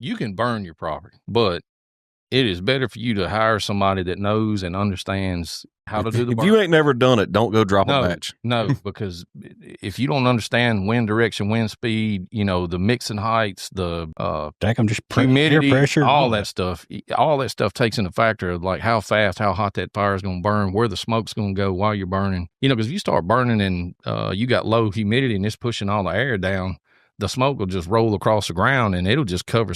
you can burn your property, but it is better for you to hire somebody that knows and understands how to do the burn. If you ain't never done it, don't go drop a batch. No, because if you don't understand wind direction, wind speed, the mixing heights, the humidity, pressure, all that stuff takes into factor of like how fast, how hot that fire is going to burn, where the smoke's going to go while you're burning. Because if you start burning and you got low humidity and it's pushing all the air down, the smoke will just roll across the ground and it'll just cover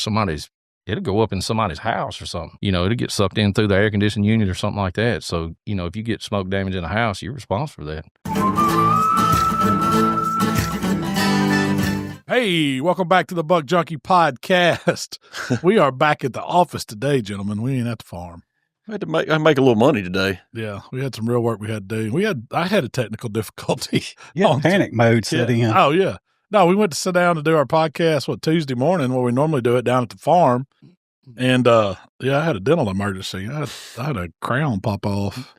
it'll go up in somebody's house or something. It'll get sucked in through the air conditioning unit or something like that. So, if you get smoke damage in a house, you're responsible for that. Hey, welcome back to the Buck Junkie Podcast. We are back at the office today, gentlemen. We ain't at the farm. I had to make a little money today. Yeah, we had some real work we had to do. I had a technical difficulty. Yeah, panic mode set in. Oh, yeah. No, we went to sit down to do our podcast, Tuesday morning, where we normally do it down at the farm. And, I had a dental emergency. I had a crown pop off.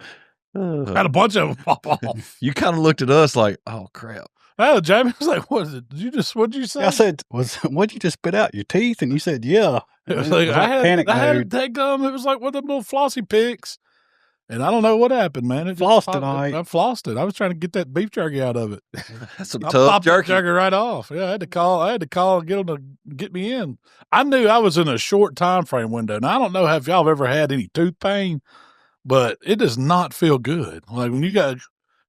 I had a bunch of them pop off. You kind of looked at us like, oh, crap. Oh, Jamie was like, what is it? What'd you say? I said, what'd you just spit out, your teeth? And you said, yeah. It was like, I had to take them. It was like one of them little flossy picks. And I don't know what happened, man. It flossed it. I flossed it. I was trying to get that beef jerky out of it. That's some tough jerky. Jerky right off. Yeah, I had to call and get them to get me in. I knew I was in a short time frame window. Now, I don't know if y'all have ever had any tooth pain, but it does not feel good. Like when you got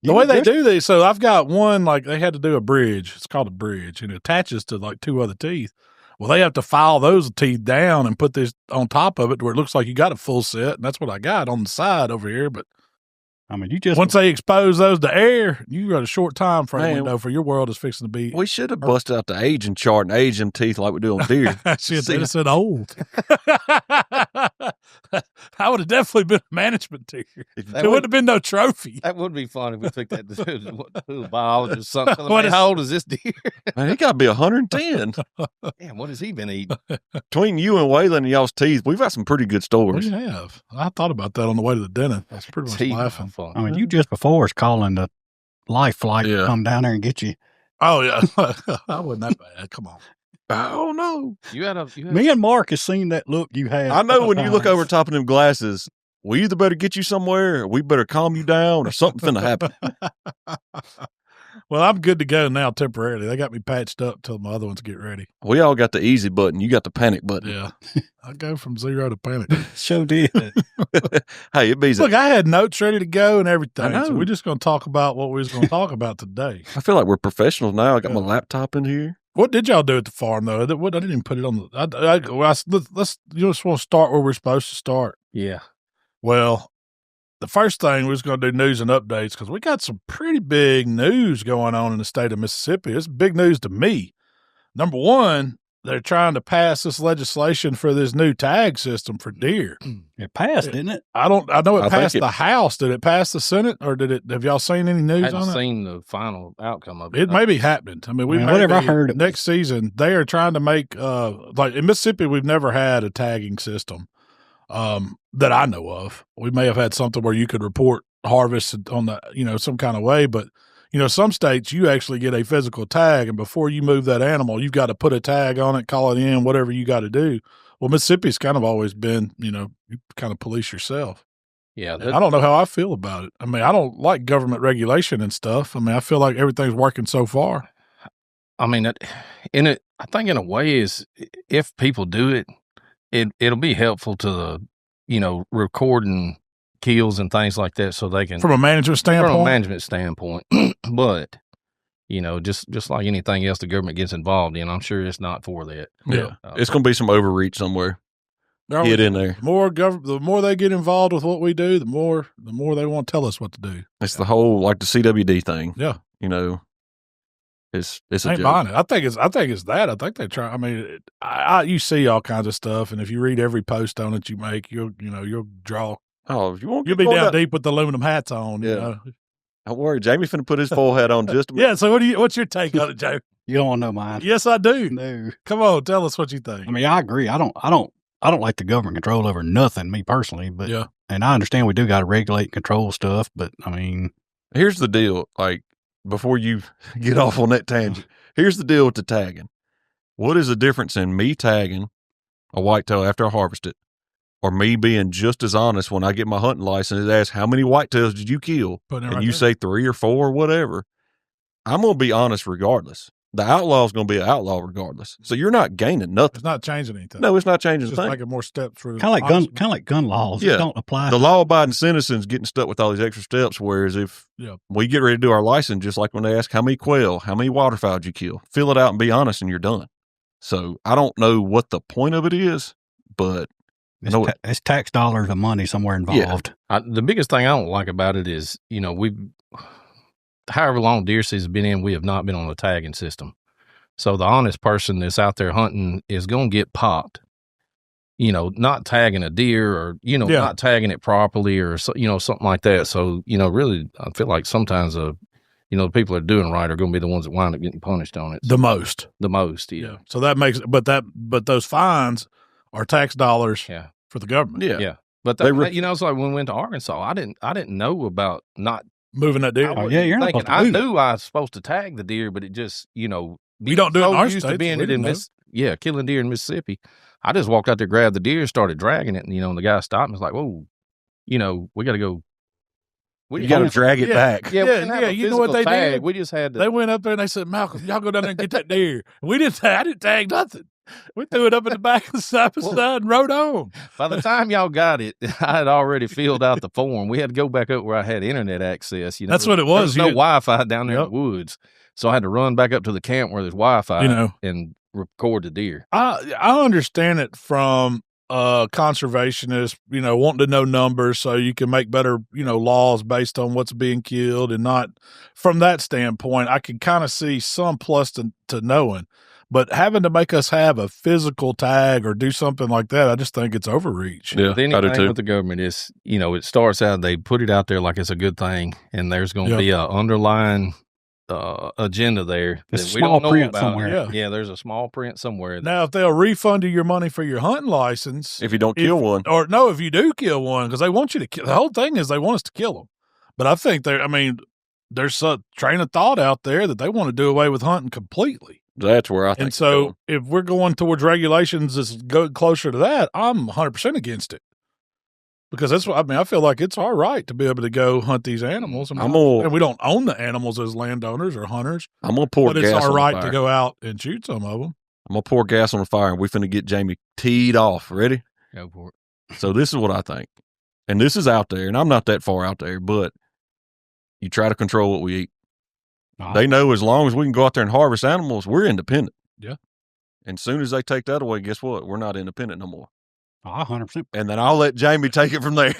the way they do these. So I've got one, like they had to do a bridge. It's called a bridge, and it attaches to like two other teeth. Well, they have to file those teeth down and put this on top of it where it looks like you got a full set, and that's what I got on the side over here. But I mean, once they expose those to air, you got a short time frame window for your world is fixing to be. We should have busted out the aging chart and aged them teeth like we do on deer. Shit, they said old. I would have definitely been a management tier. There wouldn't have been no trophy. That would be fun if we took that to a biologist or something. How old is this deer? Man, he got to be 110. Damn, what has he been eating? Between you and Waylon and y'all's teeth, we've got some pretty good stories. We have. I thought about that on the way to the dentist. I was pretty much laughing. I mean, you just before is calling the life flight to come down there and get you. Oh, yeah. I wasn't that bad. Come on. Oh, no. Me and Mark has seen that look you had. I know when you look over top of them glasses, we either better get you somewhere or we better calm you down or something finna happen. Well, I'm good to go now temporarily. They got me patched up till my other ones get ready. We all got the easy button. You got the panic button. Yeah. I go from 0 to panic. Sure did. Hey, it beats. Look, I had notes ready to go and everything. So we're just going to talk about what we was going to talk about today. I feel like we're professionals now. I got my laptop in here. What did y'all do at the farm, though? I didn't even put it on the. Let's you just want to start where we're supposed to start. Yeah. Well, the first thing we was going to do news and updates because we got some pretty big news going on in the state of Mississippi. It's big news to me. Number one, they're trying to pass this legislation for this new tag system for deer. It passed, didn't it? I know it passed the House. Did it pass the Senate, or did it? Have y'all seen any news on it? I haven't seen the final outcome of it. It may be happening. I mean, I heard next season they are trying to make like in Mississippi, we've never had a tagging system that I know of. We may have had something where you could report harvest on the some kind of way, but some states you actually get a physical tag, and before you move that animal, you've got to put a tag on it, call it in, whatever you got to do. Well, Mississippi's kind of always been, you kind of police yourself. Yeah. I don't know how I feel about it. I mean, I don't like government regulation and stuff. I mean, I feel like everything's working so far. I mean, I think in a way is if people do it'll be helpful to the, recording kills and things like that, so they can from a management standpoint. But just like anything else, the government gets involved in. I'm sure it's not for that. Yeah, it's going to be some overreach somewhere. Get in there. The more they get involved with what we do, the more they want to tell us what to do. It's the whole like the CWD thing. Yeah, it's a ain't joke. buying it. I think it's that. I think they try. I mean, you see all kinds of stuff, and if you read every post on it you make, you'll draw. Oh, you'll be down deep with the aluminum hats on. Yeah. Don't worry, Jamie finna put his full hat on just a minute. Yeah. So what's your take on it, Joe? You don't want to know mine. Yes, I do. No. Come on, tell us what you think. I mean, I agree. I don't like the government control over nothing, me personally. But yeah. And I understand we do got to regulate and control stuff, but I mean, here's the deal. Like before you get off on that tangent, here's the deal with the tagging. What is the difference in me tagging a whitetail after I harvest it, or me being just as honest when I get my hunting license, it asks, how many whitetails did you kill? And you say 3 or 4 or whatever. I'm going to be honest regardless. The outlaw is going to be an outlaw regardless. So you're not gaining nothing. It's not changing anything. No, it's not changing It's anything. just making more steps for kind of like gun laws. Yeah. It don't apply. The law-abiding citizens getting stuck with all these extra steps, whereas if we get ready to do our license, just like when they ask how many quail, how many waterfowl did you kill, fill it out and be honest and you're done. So I don't know what the point of it is, but it's tax dollars of money somewhere involved. Yeah. The biggest thing I don't like about it is, however long deer season's been in, we have not been on a tagging system. So the honest person that's out there hunting is going to get popped, not tagging a deer or, not tagging it properly or, something like that. So, really, I feel like sometimes, the people that are doing right are going to be the ones that wind up getting punished on it. The most. Yeah. So that makes, but those fines are tax dollars for the government. Yeah. But it's like when we went to Arkansas, I didn't know about not moving that deer. You're not supposed to I knew I was supposed to tag the deer, but it just, we don't do it in our used states. to being it in killing deer in Mississippi. I just walked out there, grabbed the deer, started dragging it, and and the guy stopped and was like, "Whoa, we got to go. You got to drag it back." Yeah. You know what they did? We just had to. They went up there and they said, "Malcom, y'all go down there and get that deer." We didn't. I didn't tag nothing. We threw it up in the back of the side and rode on. By the time y'all got it, I had already filled out the form. We had to go back up where I had internet access. That's what it was. There was no Wi-Fi down there in the woods. So I had to run back up to the camp where there's Wi-Fi and record the deer. I understand it from conservationists, wanting to know numbers so you can make better, laws based on what's being killed, and not from that standpoint. I can kind of see some plus to knowing, but having to make us have a physical tag or do something like that, I just think it's overreach. Yeah, I do too. With the government is, it starts out, they put it out there like it's a good thing, and there's going to be a underlying agenda there that we don't know about somewhere. Yeah, there's a small print somewhere. Now, if they'll refund you your money for your hunting license, if you don't kill one, or no, if you do kill one, because they want you to kill. The whole thing is they want us to kill them. But I think there's a train of thought out there that they want to do away with hunting completely. That's where I think. And so, if we're going towards regulations that's go closer to that, I'm 100% against it. Because that's what I feel like it's our right to be able to go hunt these animals. And we don't own the animals as landowners or hunters. I'm going to pour gas on the fire. But it's our right to go out and shoot some of them. I'm going to pour gas on the fire, and we're finna get Jamie teed off. Ready? Go for it. So this is what I think. And this is out there, and I'm not that far out there, but you try to control what we eat. They know as long as we can go out there and harvest animals, we're independent. Yeah. And as soon as they take that away, guess what? We're not independent no more. 100%. And then I'll let Jamie take it from there.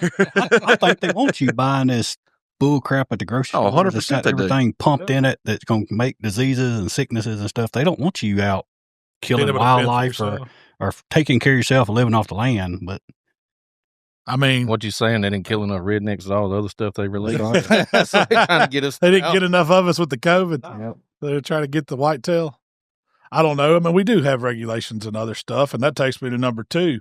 I think they want you buying this bull crap at the grocery store. 100% It's got everything pumped in it that's going to make diseases and sicknesses and stuff. They don't want you out killing wildlife or taking care of yourself and living off the land. But what you saying? They didn't kill enough rednecks and all the other stuff they released on. So they're trying to get us. They didn't get enough of us with the COVID. Yep. They're trying to get the whitetail. I don't know. We do have regulations and other stuff, and that takes me to number 2.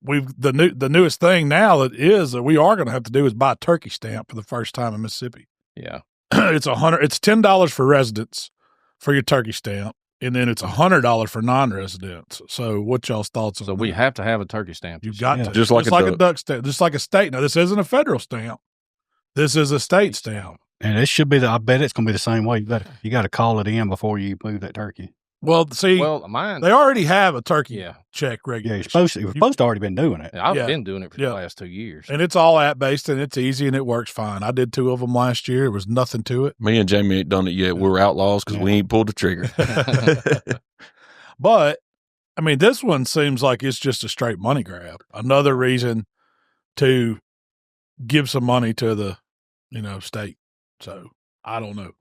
The newest thing now that we are going to have to do is buy a turkey stamp for the first time in Mississippi. Yeah, it's $10 for residents for your turkey stamp, and then it's $100 for non-residents. So, what y'all's thoughts on that? So we have to have a turkey stamp. You've got to, just like a duck stamp, just like a state. Now, this isn't a federal stamp. This is a state stamp, and it should be. I bet it's going to be the same way. You got to call it in before you move that turkey. Well, see, mine, they already have a turkey check regulation. Yeah, you're supposed to already been doing it. I've been doing it for the last 2 years. And it's all app-based, and it's easy, and it works fine. I did 2 of them last year. There was nothing to it. Me and Jamie ain't done it yet. We're outlaws because we ain't pulled the trigger. But, this one seems like it's just a straight money grab. Another reason to give some money to the, state. So, I don't know.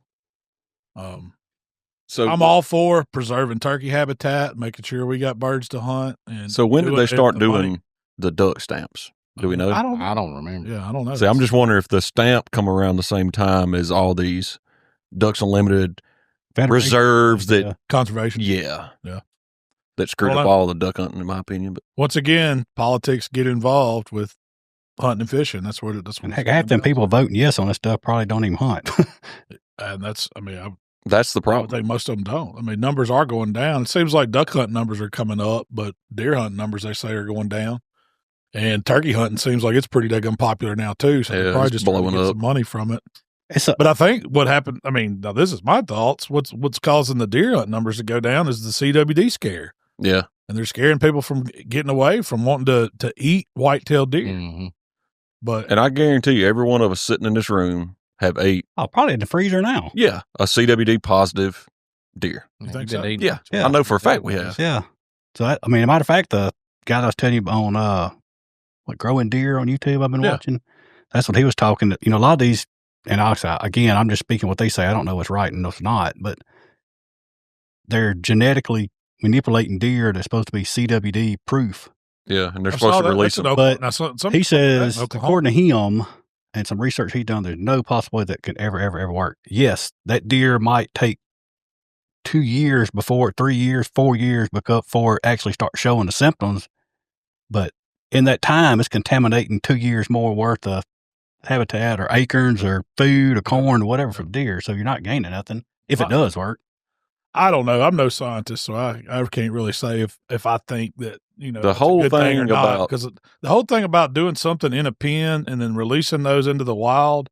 So I'm all for preserving turkey habitat, making sure we got birds to hunt. And so when did they start doing the duck stamps? Do we know? I don't remember. Yeah, I don't know. See, I'm just wondering if the stamp come around the same time as all these Ducks Unlimited reserves that conservation. Yeah. That screwed up all the duck hunting, in my opinion. But once again, politics get involved with hunting and fishing. That's what heck, half them people voting yes on this stuff probably don't even hunt. And that's, That's the I problem. think most of them don't. I mean, numbers are going down. It seems like duck hunt numbers are coming up, but deer hunt numbers, they say, are going down. And turkey hunting seems like it's pretty daggone popular now, too. So they're probably just blowing up some money from it. But I think what happened, I mean, now this is my thoughts. What's causing the deer hunt numbers to go down is the CWD scare. Yeah. And they're scaring people from getting away from wanting to eat white-tailed deer. Mm-hmm. And I guarantee you, every one of us sitting in this room have ate. Oh, probably in the freezer now. Yeah. A CWD positive deer. You think so? Yeah. I know for a fact we have. Yeah. So, as a matter of fact, the guy that I was telling you on, Growing Deer on YouTube I've been watching, that's what he was talking to. A lot of these, and again, I'm just speaking what they say. I don't know what's right and what's not, but they're genetically manipulating deer that's supposed to be CWD proof. Yeah, and they're supposed to release them. But he says, according to him, and some research he's done, there's no possible way that could ever work. Yes, that deer might take 2 years before, 3 years, 4 years before it actually starts showing the symptoms. But in that time, it's contaminating 2 years more worth of habitat or acorns or food or corn or whatever for the deer. So you're not gaining nothing if it does work. I don't know. I'm no scientist, so I can't really say if I think that, the whole thing about, because the whole thing about doing something in a pen and then releasing those into the wild,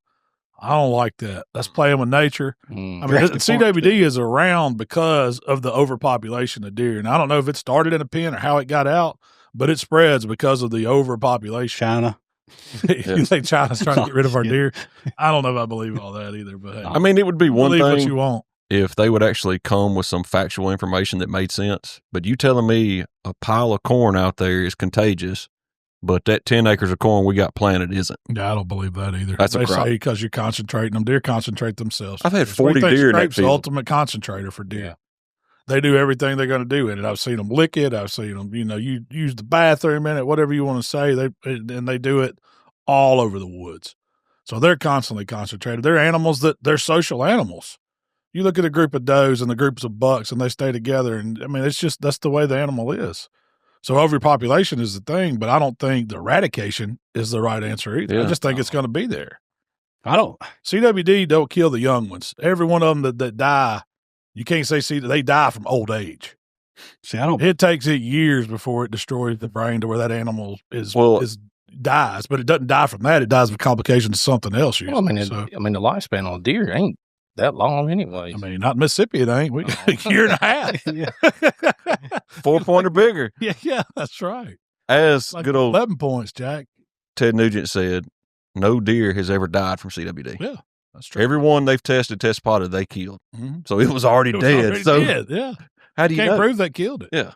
I don't like that. That's playing with nature. I mean, CWD is around because of the overpopulation of deer. And I don't know if it started in a pen or how it got out, but it spreads because of the overpopulation. China. You think China's trying to get rid of our deer? I don't know if I believe all that either. But hey, I mean, it would be one thing what you want if they would actually come with some factual information that made sense. But you telling me a pile of corn out there is contagious, but that 10 acres of corn we got planted isn't. Yeah, I don't believe that either. That's they a crop. say because you're concentrating them. Deer concentrate themselves. I've had 40 deer in that Scrape's the field. ultimate concentrator for deer. Yeah. They do everything they're going to do in it. I've seen them lick it. I've seen them, you use the bathroom in it, whatever you want to say. They do it all over the woods. So they're constantly concentrated. They're animals they're social animals. You look at a group of does and the groups of bucks and they stay together. And I mean, that's the way the animal is. So overpopulation is the thing, but I don't think the eradication is the right answer either. I just think it's going to be there. CWD don't kill the young ones. Every one of them that die, you can't say they die from old age. It takes it years before it destroys the brain to where that animal dies, but it doesn't die from that. It dies with complications of something else. Well, the lifespan on deer ain't that long anyway. I mean, not in Mississippi, it ain't. We got a year and a half. 4 point or bigger. Yeah, that's right. As like good old 11 points, Jack. Ted Nugent said, no deer has ever died from CWD. Yeah, that's true. Everyone they've test spotted, they killed. Mm-hmm. So it was already dead. Yeah. How do you can't prove they killed it? Yeah.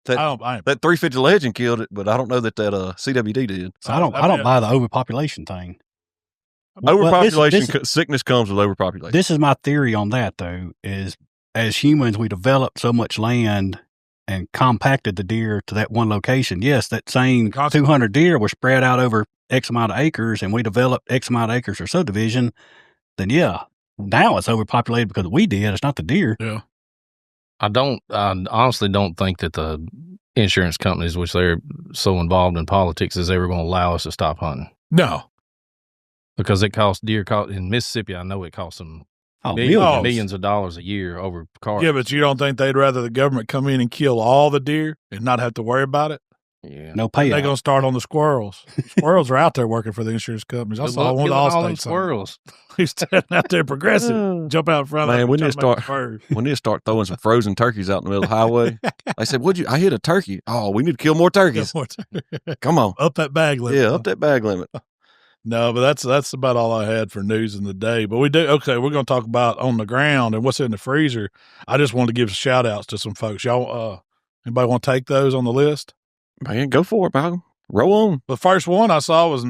That 350 Legend killed it, but I don't know that CWD did. So I don't buy the overpopulation thing. Overpopulation, sickness comes with overpopulation. This is my theory on that, though, is as humans, we developed so much land and compacted the deer to that one location. Yes, that same 200 deer were spread out over X amount of acres, and we developed X amount of acres or subdivision. Then, now it's overpopulated because we did. It's not the deer. Yeah. I honestly don't think that the insurance companies, which they're so involved in politics, is ever going to allow us to stop hunting. No. Because in Mississippi, I know it costs them millions of dollars a year over cars. Yeah, but you don't think they'd rather the government come in and kill all the deer and not have to worry about it? Yeah. No payout. They're going to start on the squirrels. Squirrels are out there working for the insurance companies. I saw one of the Allstate squirrels. He's standing out there progressive. Jump out in front of them. We need to start throwing some frozen turkeys out in the middle of the highway. I said, I hit a turkey. Oh, we need to kill more turkeys. Come on. Up that bag limit. Yeah, up that bag limit. No, but that's about all I had for news in the day. But we're going to talk about on the ground and what's in the freezer. I just wanted to give shout outs to some folks. Y'all, anybody want to take those on the list? Man, go for it, Malcolm. Roll on. The first one I saw was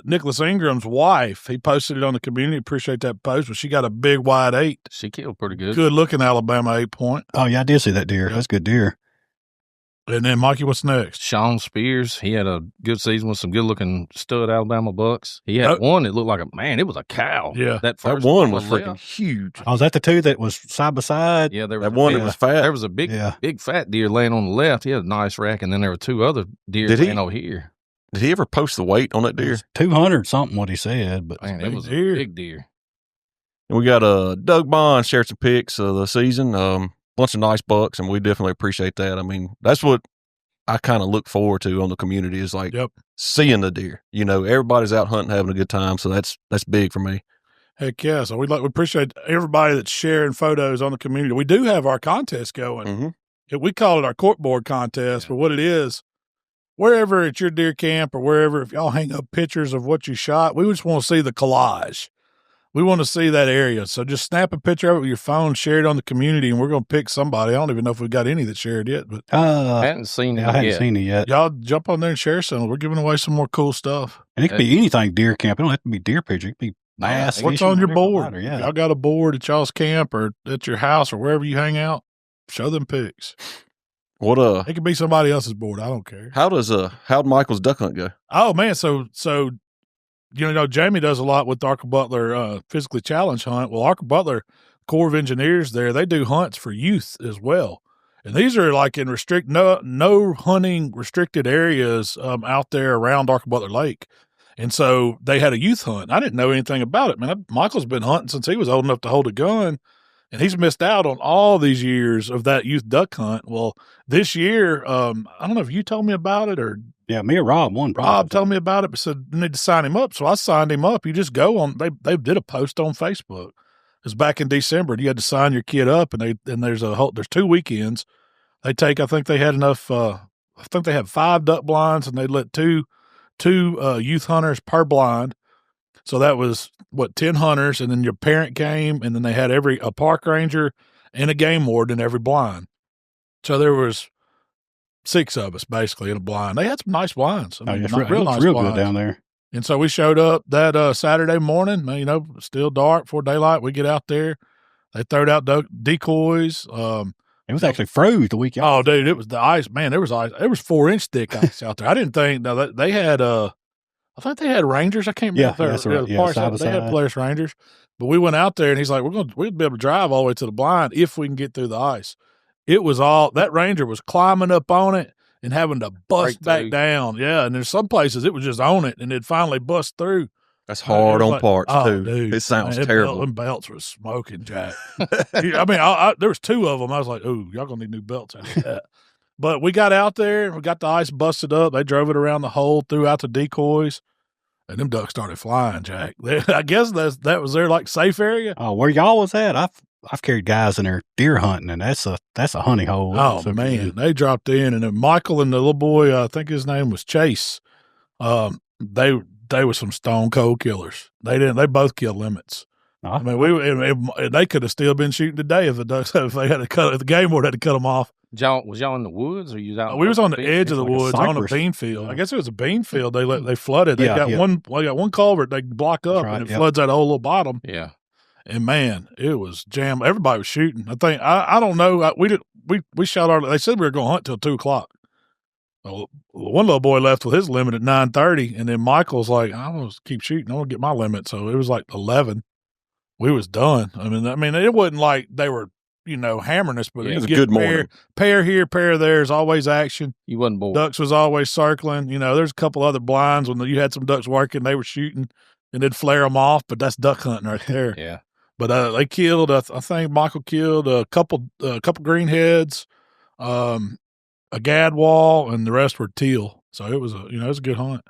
Nicholas Ingram's wife. He posted it on the community. Appreciate that post, but she got a big wide 8. She killed pretty good. Good looking Alabama 8-point. Oh, yeah, I did see that deer. Yeah. That's good deer. And then, Mikey, what's next? Sean Spears. He had a good season with some good-looking stud Alabama bucks. He had one that looked like it was a cow. Yeah. That one was freaking huge. Oh, was that the two that was side by side? Yeah, there was that one that was fat. There was a big fat deer laying on the left. He had a nice rack, and then there were 2 other deer laying over here. Did he ever post the weight on that deer? 200 something what he said. But man, it was a big deer. And we got Doug Bond shared some pics of the season, bunch of nice bucks, and we definitely appreciate that. I mean, that's what I kind of look forward to on the community is like seeing the deer. You know, everybody's out hunting, having a good time, so that's big for me. Heck yeah! So we appreciate everybody that's sharing photos on the community. We do have our contest going. Mm-hmm. We call it our corkboard contest, but what it is, wherever at your deer camp or wherever, if y'all hang up pictures of what you shot, we just want to see the collage. We want to see that area. So just snap a picture of it with your phone, share it on the community, and we're going to pick somebody. I don't even know if we've got any that shared yet. But I haven't seen it yet. Y'all jump on there and share some. We're giving away some more cool stuff. And it could be anything deer camp. It don't have to be deer picture. It could be bass. What's on your board? Yeah. Y'all got a board at y'all's camp or at your house or wherever you hang out. Show them pics. It could be somebody else's board. I don't care. How'd Michael's duck hunt go? Oh man, so you know, Jamie does a lot with the Arkabutla physically challenged hunt. Well, Arkabutla Corps of Engineers there, they do hunts for youth as well. And these are like in no hunting restricted areas out there around Arkabutla Lake. And so they had a youth hunt. I didn't know anything about it, man. Michael's been hunting since he was old enough to hold a gun, and he's missed out on all these years of that youth duck hunt. Well, this year, I don't know if you told me about it or – yeah, me or Rob. Rob told me about it, but said you need to sign him up. So I signed him up. You just go on. They did a post on Facebook. It was back in December. You had to sign your kid up, and there's 2 weekends. They take. I think they had enough. I think they had 5 duck blinds, and they let two youth hunters per blind. So that was 10 hunters, and then your parent came, and then they had a park ranger and a game warden in every blind. So there was 6 of us basically in a blind. They had some nice blinds. I mean, real nice real blinds good down there. And so we showed up that Saturday morning, you know, still dark before daylight. We get out there. They throwed out decoys. It was actually froze the weekend. Oh, dude, it was the ice. Man, there was ice. It was 4-inch thick ice out there. I didn't think they had I think they had Rangers. I can't remember. They had Polaris Rangers. But we went out there and he's like, we'd be able to drive all the way to the blind if we can get through the ice. It was that Ranger was climbing up on it and having to bust back down. Yeah, and there's some places it was just on it and it finally bust through. That's hard on parts too. Dude, it sounds terrible. Them belts were smoking, Jack. I mean, there was 2 of them. I was like, "Ooh, y'all gonna need new belts after that." But we got out there and we got the ice busted up. They drove it around the hole, threw out the decoys, and them ducks started flying, Jack. I guess that was their like safe area. Oh, where y'all was at? I've carried guys in there deer hunting, and that's a honey hole. Oh man, they dropped in, and then Michael and the little boy, I think his name was Chase. They were some stone cold killers. They both killed limits. I mean, they could have still been shooting today if they had to cut. The game warden had to cut them off. Was y'all in the woods or you out? We was on the edge of the woods on a bean field. Yeah. I guess it was a bean field. They flooded. They got one culvert they block up and it floods that whole little bottom. Yeah. And man, it was jammed. Everybody was shooting. I think I don't know. We shot they said we were going to hunt till 2:00. Well, one little boy left with his limit at 9:30, and then Michael's like, "I want to keep shooting. I want to get my limit." So it was like 11. We was done. I mean, it wasn't like they were, hammering us, but it was a good morning. Pair here, pair there is always action. You wasn't bored. Ducks was always circling. There's a couple other blinds when you had some ducks working, they were shooting, and they'd flare them off. But that's duck hunting right there. Yeah. But they killed. I think Michael killed a couple greenheads, a gadwall, and the rest were teal. So it was a good hunt.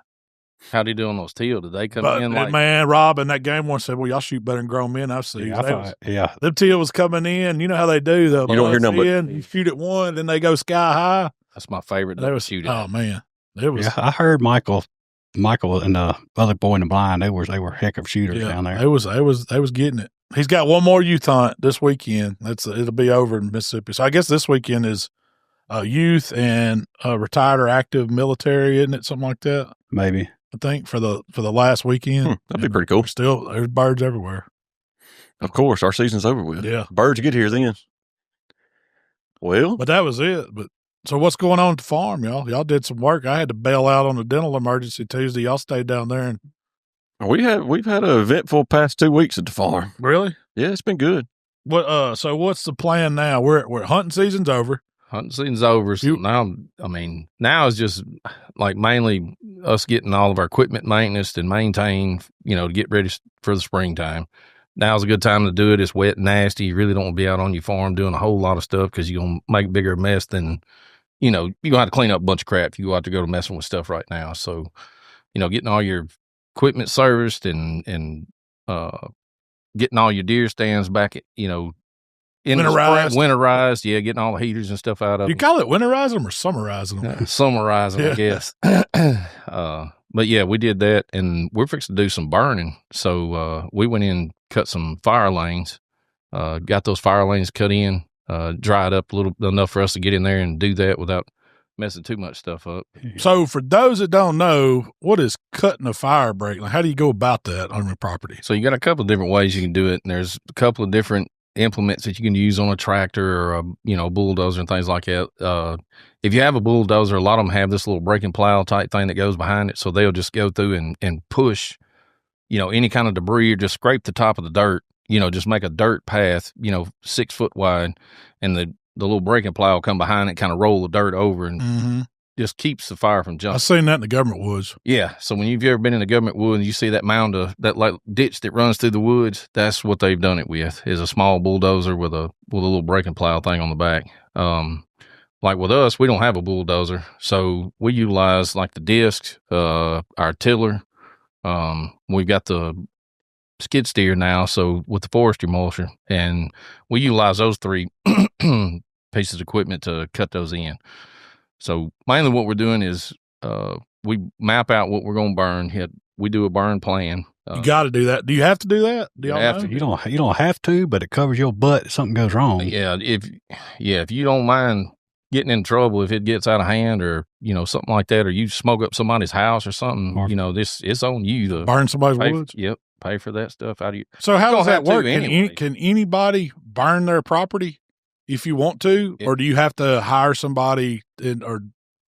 How'd he do on those teal? Did they come in like? Man, Rob and that game one said, "Well, y'all shoot better than grown men I've seen." Yeah, them teal was coming in. You know how they do though. You don't hear nothing. You shoot at one, then they go sky high. That's my favorite. They was shooting. Oh man, it was. Yeah, I heard Michael and the other boy in the blind. They were heck of shooters down there. They was getting it. He's got one more youth hunt this weekend. It'll be over in Mississippi. So I guess this weekend is youth and retired or active military, isn't it? Something like that. Maybe. I think for the last weekend. That'd be pretty cool. There's birds everywhere. Of course, our season's over with. Yeah. Birds get here then. Well. But that was it. But so what's going on at the farm, y'all? Y'all did some work. I had to bail out on a dental emergency Tuesday. Y'all stayed down there and we've had an eventful past 2 weeks at the farm. Really? Yeah, it's been good. So what's the plan now? We're hunting season's over. Hunting season's over. So now it's just like mainly us getting all of our equipment maintenance and maintained, to get ready for the springtime. now's a good time to do it. It's wet and nasty. You really don't want to be out on your farm doing a whole lot of stuff because you're going to make a bigger mess than, you're going to have to clean up a bunch of crap if you have to go to messing with stuff right now. So, getting all your equipment serviced and getting all your deer stands back at, in winterized, yeah, getting all the heaters and stuff out of You call it winterizing them or summarizing them? Summarizing, I guess. But yeah, we did that, and we're fixing to do some burning. So we went in, cut some fire lanes, got those fire lanes cut in, dried up a little enough for us to get in there and do that without messing too much stuff up. So for those that don't know, what is cutting a fire break? Like, how do you go about that on your property? So you got a couple of different ways you can do it, and there's a couple of different implements that you can use on a tractor or a bulldozer and things like that. If you have a bulldozer, a lot of them have this little break and plow type thing that goes behind it, so they'll just go through and push any kind of debris or just scrape the top of the dirt, just make a dirt path 6 foot wide, and the little break and plow will come behind it, kind of roll the dirt over and just keeps the fire from jumping. I've seen that in the government woods. Yeah. So when you've ever been in the government woods and you see that mound of that like ditch that runs through the woods, that's what they've done it with, is a small bulldozer with a little break and plow thing on the back. Like with us, we don't have a bulldozer, so we utilize like the discs, our tiller. We've got the skid steer now, so with the forestry mulcher, and we utilize those 3 pieces of equipment to cut those in. So mainly what we're doing is we map out what we're going to burn. We do a burn plan. You got to do that. Do you have to do that? Do y'all know? You don't have to, but it covers your butt if something goes wrong. Yeah, if you don't mind getting in trouble if it gets out of hand or something like that, or you smoke up somebody's house or something, it's on you to burn somebody's woods. Yep, pay for that stuff out of you. So how does that work? Can anybody burn their property if you want to, or do you have to hire somebody? Or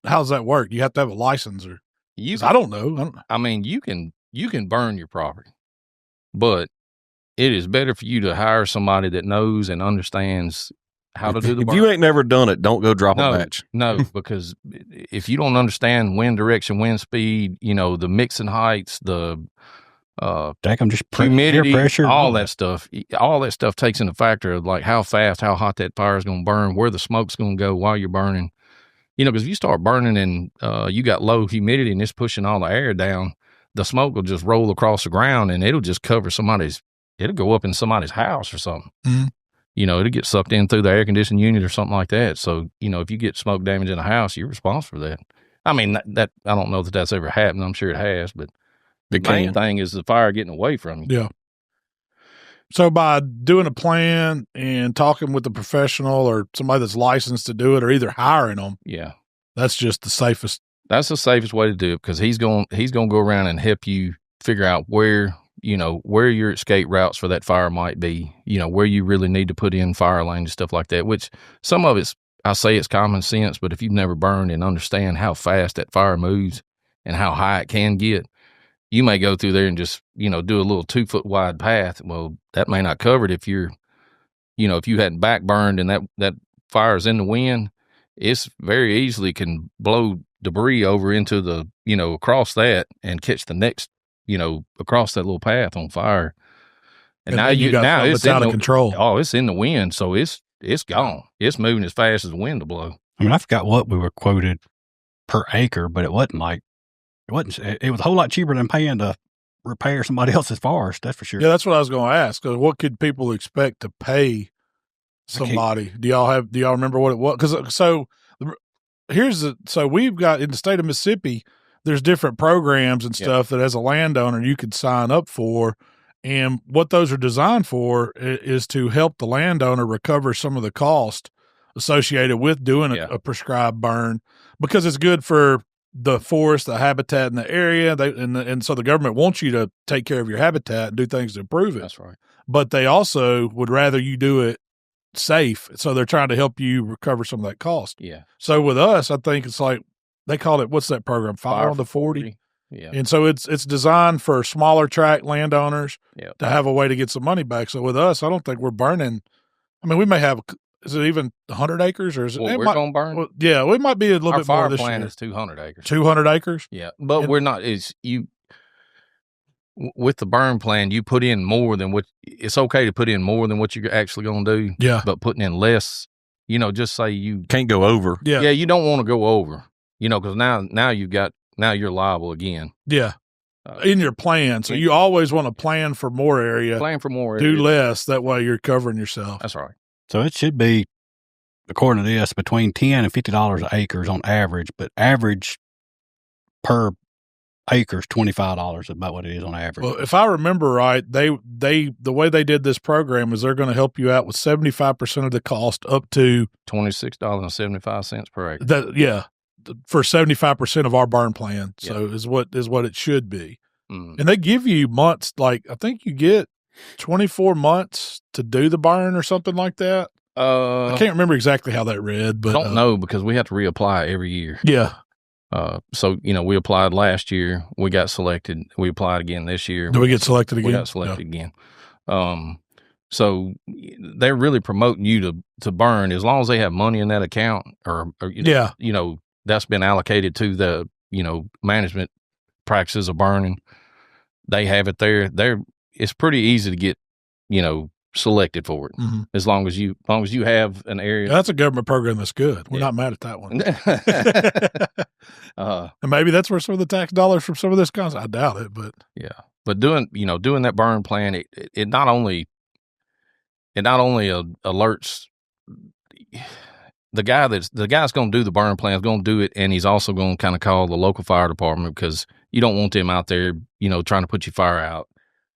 how does that work? You have to have a license, or I don't know. I mean, you can burn your property, but it is better for you to hire somebody that knows and understands how to do the burn. If you ain't never done it, don't go drop a match. No, because if you don't understand wind direction, wind speed, the mixing heights, the just humidity, pressure, all that stuff takes into factor of like how fast, how hot that fire is going to burn, where the smoke's going to go while you're burning. Because if you start burning and you got low humidity and it's pushing all the air down, the smoke will just roll across the ground and it'll just cover it'll go up in somebody's house or something. Mm-hmm. It'll get sucked in through the air conditioning unit or something like that. So, if you get smoke damage in a house, you're responsible for that. I mean, that I don't know that that's ever happened. I'm sure it has, but the main thing is the fire getting away from you. Yeah. So by doing a plan and talking with a professional or somebody that's licensed to do it, or either hiring them, that's just the safest. That's the safest way to do it, because he's going to go around and help you figure out where your escape routes for that fire might be, where you really need to put in fire lanes and stuff like that, which some of I say it's common sense, but if you've never burned and understand how fast that fire moves and how high it can get, you may go through there and just, do a little 2 foot wide path. Well, that may not cover it if you're, if you hadn't back burned and that fire's in the wind, it's very easily can blow debris over into the, across that and catch the next, across that little path on fire. And now it's out of control. Oh, it's in the wind. So it's gone. It's moving as fast as the wind will blow. I mean, I forgot what we were quoted per acre, but it was a whole lot cheaper than paying to repair somebody else's forest. That's for sure. Yeah, that's what I was going to ask. What could people expect to pay somebody? Do y'all remember what it was? So we've got in the state of Mississippi, there's different programs and stuff that as a landowner you could sign up for. And what those are designed for is to help the landowner recover some of the cost associated with doing a prescribed burn, because it's good for the forest, the habitat in the area. And so the government wants you to take care of your habitat and do things to improve it. That's right. But they also would rather you do it safe. So they're trying to help you recover some of that cost. Yeah. So with us, I think it's like, they call it, what's that program? Fire on the 40. Yeah. And so it's designed for smaller tract landowners to have a way to get some money back. So with us, I don't think we're burning. I mean, we may have, is it even 100 acres or is it? We're going to burn? Well, yeah, we might be a little bit more this year. Our fire plan is 200 acres. 200 acres? Yeah. But we're not, with the burn plan, you put in more than what it's okay to put in more than what you're actually going to do. Yeah. But putting in less, just say you can't go over. Yeah. Yeah. You don't want to go over, because now you're liable again. Yeah. In your plan. So you always want to plan for more area. Plan for more area. Do less. That way you're covering yourself. That's right. So it should be, according to this, between $10 and $50 an acre on average, but average per acre is $25 is about what it is on average. Well, if I remember right, the way they did this program is they're going to help you out with 75% of the cost up to $26.75 per acre. For 75% of our burn plan. So is what it should be. And they give you months, like I think you get 24 months to do the burn or something like that. I can't remember exactly how that read, but I don't know because we have to reapply every year. Yeah. So, we applied last year. We got selected. We applied again this year. Do we get selected again? We got selected again. So they're really promoting you to burn as long as they have money in that account or that's been allocated to the, management practices of burning. They have it there. It's pretty easy to get, selected for it as long as you have an area. That's a government program that's good. We're not mad at that one. And maybe that's where some of the tax dollars from some of this comes. I doubt it, but but doing that burn plan, it not only alerts the guy's going to do the burn plan is going to do it, and he's also going to kind of call the local fire department because you don't want them out there, trying to put your fire out.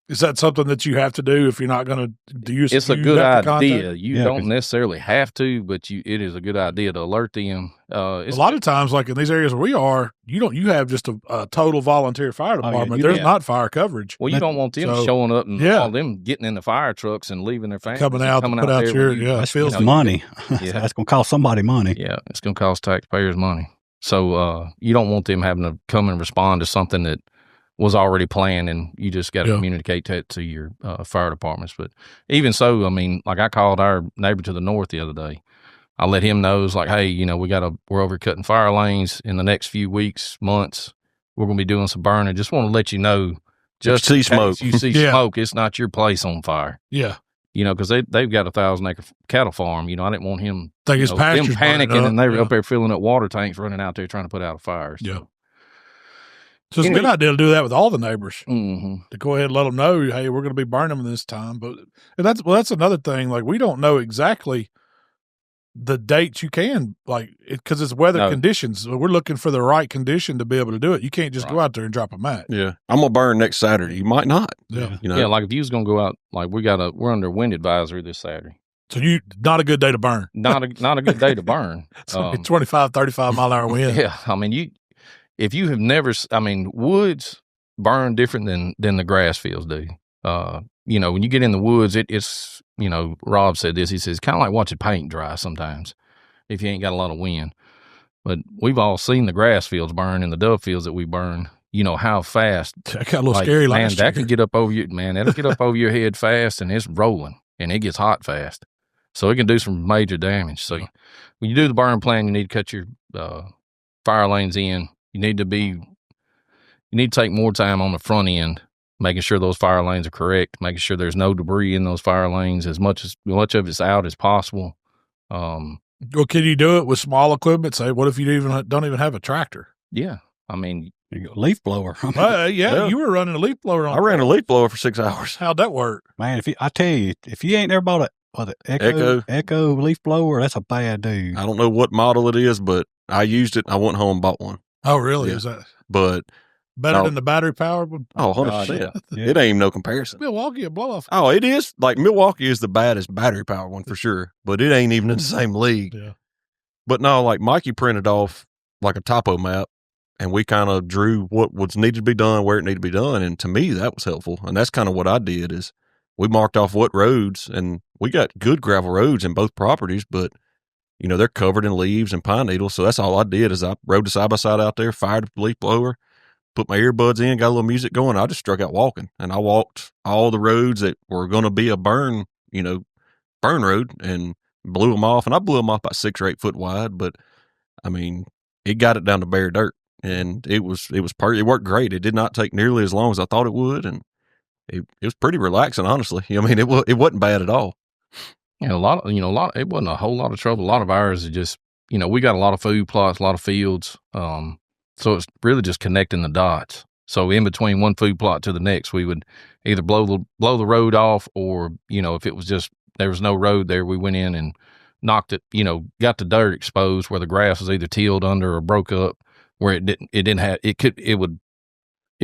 Is that something that you have to do if you're not going to use? It's a good idea. You don't necessarily have to, but it is a good idea to alert them. A lot of times, like in these areas where we are, you have just a total volunteer fire department. There's not fire coverage. Well, you don't want them showing up and all them getting in the fire trucks and leaving their families. Coming out your that's money. That's going to cost somebody money. Yeah, it's going to cost taxpayers money. So you don't want them having to come and respond to something that was already planned, and you just got to communicate that to your fire departments. But even so, I mean, like I called our neighbor to the north the other day. I let him know, it's like, hey, we're over cutting fire lanes in the next few weeks, months. We're going to be doing some burning. Just want to let you know, just see smoke. You see smoke, it's not your place on fire. Yeah. Because they've got a 1,000-acre cattle farm. I didn't want him them panicking and they were up there filling up water tanks, running out there trying to put out a fire. So. Yeah. So it's a good idea to do that with all the neighbors to go ahead and let them know, hey, we're going to be burning them this time. But that's another thing. Like we don't know exactly the dates you can, because it's weather conditions. So we're looking for the right condition to be able to do it. You can't just go out there and drop a match. Yeah, I'm gonna burn next Saturday. You might not. Yeah, like if you was gonna go out, like we're under wind advisory this Saturday. So not a good day to burn. Not a good day to burn. 25, 35 mile an hour wind. Yeah, I mean if you have never, woods burn different than the grass fields do. When you get in the woods, it's, Rob said this, he says, kind of like watching paint dry sometimes if you ain't got a lot of wind. But we've all seen the grass fields burn and the dove fields that we burn, how fast. That got a little scary last year. That could get up over you, man. That'll get up over your head fast, and it's rolling, and it gets hot fast. So it can do some major damage. So when you do the burn plan, you need to cut your fire lanes in. You need to take more time on the front end, making sure those fire lanes are correct, making sure there's no debris in those fire lanes, as much of it's out as possible. Well, can you do it with small equipment? Say, what if you don't even have a tractor? Yeah, I mean, leaf blower. You were running a leaf blower. I ran a leaf blower for 6 hours. How'd that work, man? I tell you, if you ain't ever bought Echo leaf blower, that's a bad dude. I don't know what model it is, but I used it. I went home and bought one. Oh, really? Yeah. Is that better than the battery powered one? Oh, 100%. It ain't even no comparison. Milwaukee, a blow off. Oh, it is. Like Milwaukee is the baddest battery powered one for sure, but it ain't even in the same league. Yeah. But no, like Mikey printed off like a topo map, and we kind of drew what was needed to be done, where it needed to be done, and to me that was helpful. And that's kind of what I did is we marked off what roads, and we got good gravel roads in both properties, but they're covered in leaves and pine needles. So that's all I did is I rode the side by side out there, fired the leaf blower, put my earbuds in, got a little music going. I just struck out walking, and I walked all the roads that were going to be a burn road, and blew them off. And I blew them off about 6 or 8 foot wide, but I mean, it got it down to bare dirt, and it worked great. It did not take nearly as long as I thought it would. And it was pretty relaxing, honestly. I mean, it wasn't bad at all. And it wasn't a whole lot of trouble. A lot of ours is just, we got a lot of food plots, a lot of fields. So it's really just connecting the dots. So in between one food plot to the next, we would either blow the road off, or, if it was just, there was no road there, we went in and knocked it, got the dirt exposed where the grass was either tilled under or broke up, where it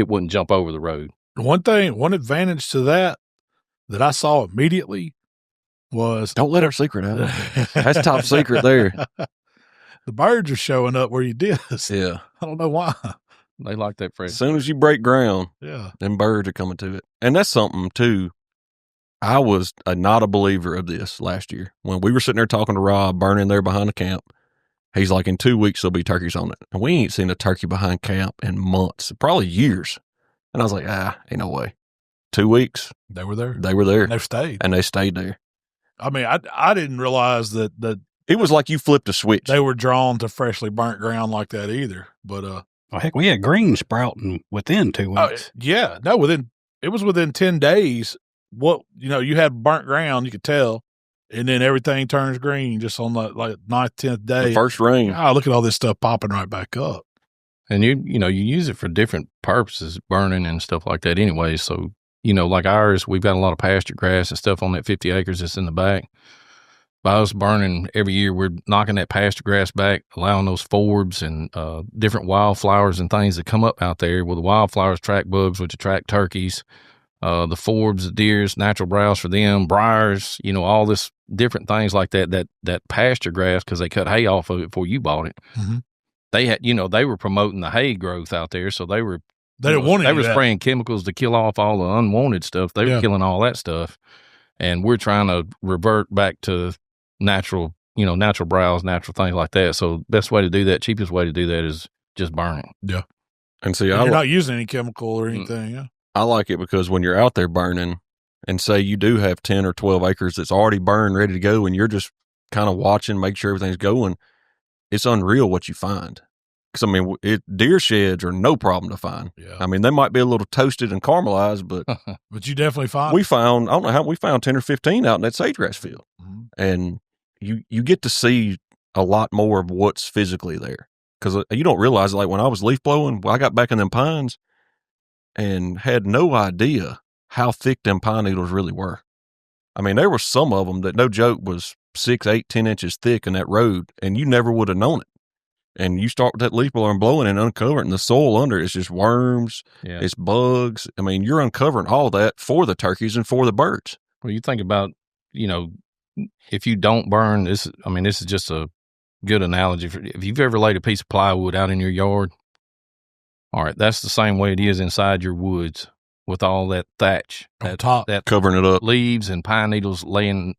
wouldn't jump over the road. One advantage to that I saw immediately was, don't let our secret out. That's top secret there. The birds are showing up where you dis. Yeah. I don't know why. They like that fresh. As soon as you break ground, yeah, them birds are coming to it. And that's something too. I was not a believer of this last year. When we were sitting there talking to Rob, burning there behind the camp, he's like, in 2 weeks, there'll be turkeys on it. And we ain't seen a turkey behind camp in months, probably years. And I was like, ain't no way. 2 weeks. They were there. And they stayed there. I mean, I didn't realize that it was like you flipped a switch. They were drawn to freshly burnt ground like that either. But heck, we had green sprouting within 2 weeks. It was within 10 days. What you had burnt ground, you could tell, and then everything turns green just on the 9th, 10th day. The first rain. Oh, look at all this stuff popping right back up. And you use it for different purposes, burning and stuff like that anyway. So, like ours, we've got a lot of pasture grass and stuff on that 50 acres that's in the back. By us burning every year, we're knocking that pasture grass back, allowing those forbs and different wildflowers and things that come up out there. Well, the wildflowers attract bugs, which attract turkeys. The forbs, the deers, natural browse for them, briars, all this different things like that pasture grass, because they cut hay off of it before you bought it. Mm-hmm. They had, they were promoting the hay growth out there. So they were spraying chemicals to kill off all the unwanted stuff. They were killing all that stuff. And we're trying to revert back to natural, natural browse, natural things like that. So best way to do that, cheapest way to do that is just burning. Yeah. And see, you're not using any chemical or anything. Yeah. I like it because when you're out there burning, and say you do have 10 or 12 acres that's already burned, ready to go, and you're just kind of watching, make sure everything's going, it's unreal what you find. Because, I mean, deer sheds are no problem to find. Yeah. I mean, they might be a little toasted and caramelized, but but you definitely find. We found, I don't know how, we found 10 or 15 out in that sagegrass field. Mm-hmm. And you get to see a lot more of what's physically there. Because you don't realize, like, when I was leaf blowing, I got back in them pines and had no idea how thick them pine needles really were. I mean, there were some of them that, no joke, was 6, 8, 10 inches thick in that road, and you never would have known it. And you start with that leaf blower and blowing and uncovering the soil under it's just worms, it's bugs. I mean, you're uncovering all that for the turkeys and for the birds. Well, you think about, if you don't burn this, I mean, this is just a good analogy. If you've ever laid a piece of plywood out in your yard, all right, that's the same way it is inside your woods with all that thatch on top, that covering it up, leaves and pine needles laying.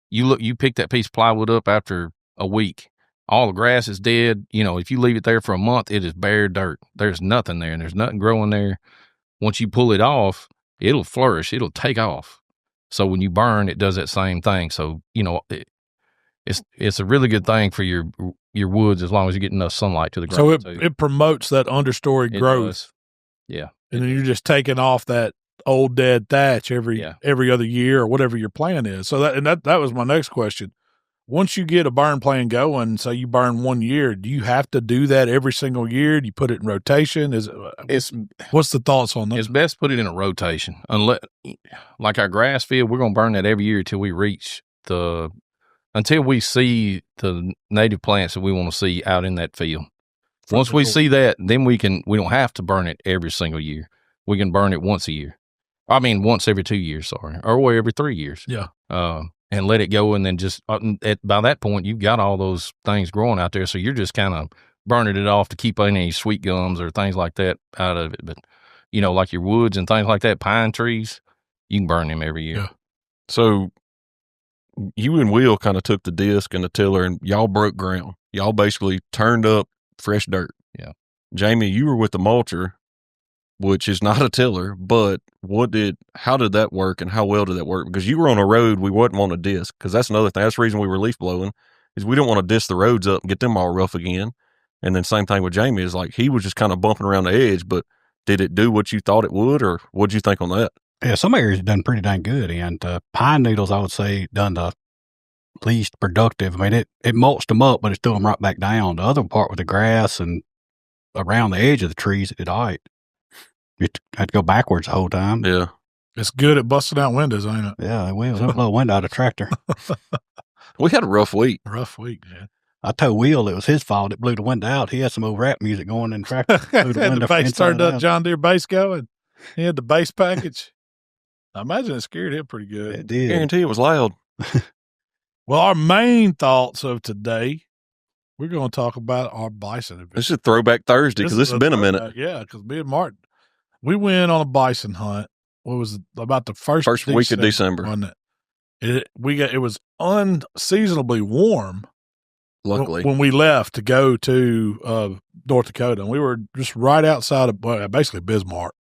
You pick that piece of plywood up after a week. All the grass is dead. If you leave it there for a month, it is bare dirt. There's nothing there, and there's nothing growing there. Once you pull it off, it'll flourish. It'll take off. So when you burn, it does that same thing. So, it's a really good thing for your woods as long as you get enough sunlight to the ground. So it promotes that understory growth. Yeah. And then you're just taking off that old dead thatch every other year or whatever your plan is. So that was my next question. Once you get a burn plan going, so you burn 1 year, do you have to do that every single year? Do you put it in rotation? What's the thoughts on that? It's best to put it in a rotation. Unless, like our grass field, we're going to burn that every year until we see the native plants that we want to see out in that field. Once we see that, then we don't have to burn it every single year. We can burn it once a year. I mean, once every 2 years, or every 3 years. Yeah. And let it go, and then just by that point, you've got all those things growing out there, so you're just kind of burning it off to keep any sweet gums or things like that out of it. But, like your woods and things like that, pine trees, you can burn them every year. Yeah. So you and Will kind of took the disc and the tiller, and y'all broke ground. Y'all basically turned up fresh dirt. Yeah. Jamie, you were with the mulcher, which is not a tiller, but how did that work and how well did that work? Because you were on a road we wouldn't want to disc, because that's another thing. That's the reason we were leaf blowing, is we don't want to disc the roads up and get them all rough again. And then same thing with Jamie, is like he was just kind of bumping around the edge, but did it do what you thought it would, or what'd you think on that? Yeah, some areas done pretty dang good, and pine needles, I would say, done the least productive. I mean, it mulched them up, but it threw them right back down. The other part with the grass and around the edge of the trees, it did all right. You had to go backwards the whole time. Yeah. It's good at busting out windows, ain't it? Yeah, it will. It'll blow a window out of a tractor. We had a rough week. Rough week, man. I told Will it was his fault. It blew the window out. He had some old rap music going in the tractor. Blew the window the bass turned up, out. John Deere bass going. He had the bass package. I imagine it scared him pretty good. It did. Guarantee it was loud. Well, our main thoughts of today, we're going to talk about our bison adventure. This is Throwback Thursday because this has been a minute. Yeah, because me and Martin, we went on a bison hunt. What was it, about the first week of December? Wasn't it? It was unseasonably warm. Luckily, when we left to go to North Dakota, and we were just right outside of basically Bismarck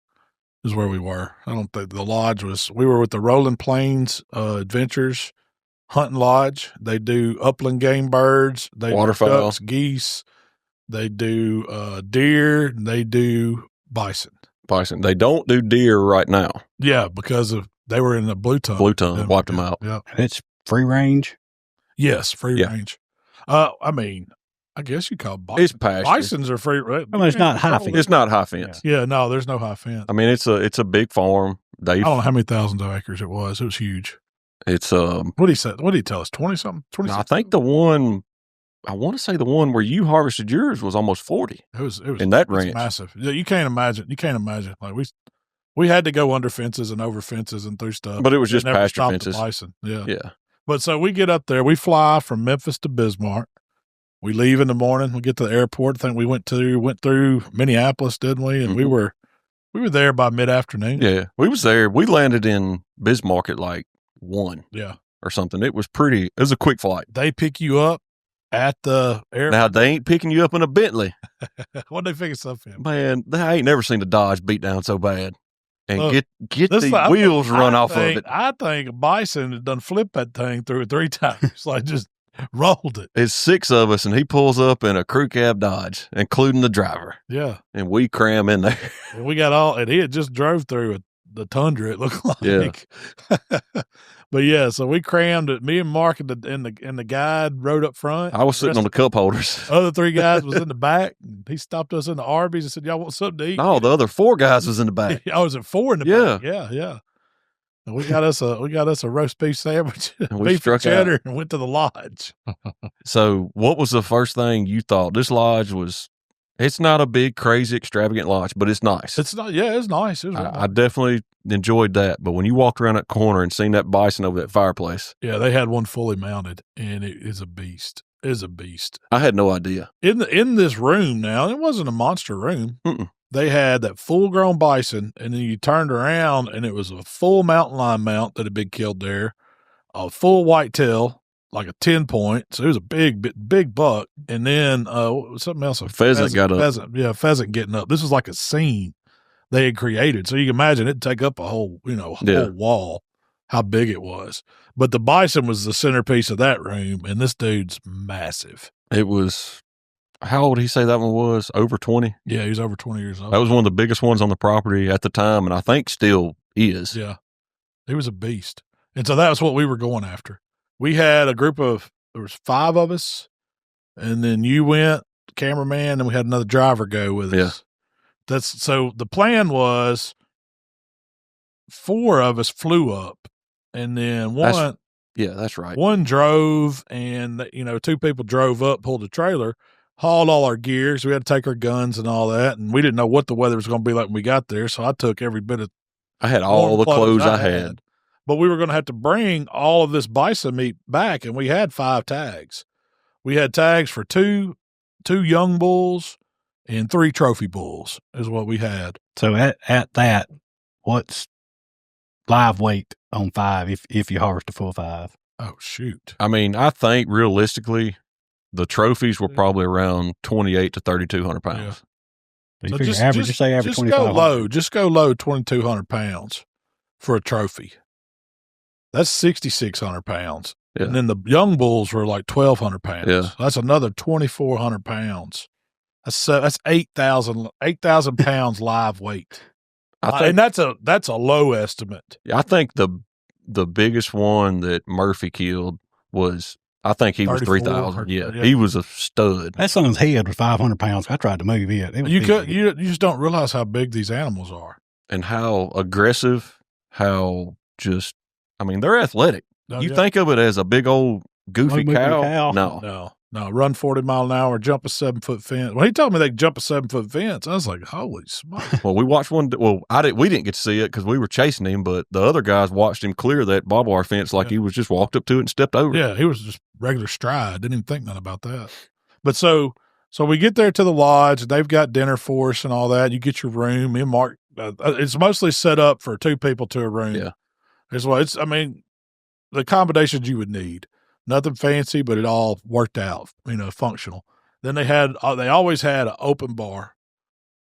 is where we were. I don't think the lodge was. We were with the Rolling Plains Adventures Hunting Lodge. They do upland game birds. They waterfowl, do ducks, geese. They do deer. They do bison. They don't do deer right now. Yeah, because they were in the blue tongue. Blue tongue wiped them out. Yeah, and it's free range. Yes, free range. I mean, I guess you call it bison. It's pasture. Bisons are free. Right? I mean, it's not high fence. It's not high fence. Yeah, no, there's no high fence. I mean, it's a big farm. I don't know how many thousands of acres it was. It was huge. It's what did he say? What did he tell us? 20-something? 20. I think the one. I want to say the one where you harvested yours was almost 40. It was in that ranch. Massive. Yeah, you can't imagine. Like we had to go under fences and over fences and through stuff. But it was just pasture fences. The bison. Yeah. Yeah. But so we get up there. We fly from Memphis to Bismarck. We leave in the morning. We get to the airport. I think we went through Minneapolis, didn't we? And we were there by mid-afternoon. Yeah, we was there. We landed in Bismarck at like 1. Yeah. Or something. It was a quick flight. They pick you up at the airport. Now, they ain't picking you up in a Bentley. What'd they pick us up in? Man, I ain't never seen a Dodge beat down so bad. And get the wheels run off of it. I think a bison had done flipped that thing through it 3 times. Like just rolled it. It's 6 of us, and he pulls up in a crew cab Dodge, including the driver. Yeah. And we cram in there. And we got and he had just drove through the tundra, it looked like. Yeah. But yeah, so we crammed it. Me and Mark and the guide rode up front. I was sitting on the cup holders. Other 3 guys was in the back. And he stopped us in the Arby's and said, "Y'all want something to eat?" No, the other 4 guys was in the back. I was at 4 in the back. Yeah. And we got us a roast beef sandwich, and we beef struck cheddar, out and went to the lodge. So, what was the first thing you thought? This lodge was. It's not a big, crazy, extravagant lodge, but it's nice. It's not. Yeah, it's nice. It was I definitely enjoyed that. But when you walked around that corner and seen that bison over that fireplace, yeah, they had one fully mounted, and it is a beast. It is a beast. I had no idea. In this room now, it wasn't a monster room. Mm-mm. They had that full-grown bison, and then you turned around, and it was a full mountain lion mount that had been killed there, a full whitetail, like a 10-point. So it was a big buck. And then something else. A pheasant got up. Pheasant getting up. This was like a scene they had created. So you can imagine it'd take up a whole wall, how big it was. But the bison was the centerpiece of that room, and this dude's massive. It was, how old did he say that one was? Over 20? Yeah, he was over 20 years old. That was one of the biggest ones on the property at the time, and I think still is. Yeah. He was a beast. And so that was what we were going after. We had a group there was 5 of us, and then you went, cameraman, and we had another driver go with us. So the plan was 4 of us flew up, and then that's right. One drove, and 2 people drove up, pulled the trailer, hauled all our gear, so we had to take our guns and all that, and we didn't know what the weather was going to be like when we got there, so I took every bit of. I had all the clothes I had. But we were going to have to bring all of this bison meat back, and we had 5 tags. We had tags for two young bulls and 3 trophy bulls is what we had. So at that, what's live weight on 5 if you harvest a full 5? Oh, shoot. I mean, I think realistically, the trophies were probably around 2,800 to 3,200 pounds. Yeah. So just average 2,500. Just go low 2,200 pounds for a trophy. That's 6,600 pounds. Yeah. And then the young bulls were like 1,200 pounds. Yeah. That's another 2,400 pounds. That's 8,000 pounds live weight. and that's a low estimate. I think the biggest one that Murphy killed was, I think he was 3,000. Yeah, he was a stud. That son's head was 500 pounds. I tried to move it. You just don't realize how big these animals are. And how aggressive, how just, I mean, they're athletic. You think of it as a big old goofy cow. No, run 40 mile an hour, jump a 7-foot fence. When he told me they could jump a 7-foot fence, I was like, holy smokes. Well, we watched one. Well, we didn't get to see it because we were chasing him, but the other guys watched him clear that barbed wire fence like he was just walked up to it and stepped over. Yeah, he was just regular stride. Didn't even think nothing about that. But so we get there to the lodge. They've got dinner for us and all that. You get your room. Me and Mark, it's mostly set up for 2 people to a room. Yeah. The accommodations you would need. Nothing fancy, but it all worked out, functional. Then they always had an open bar,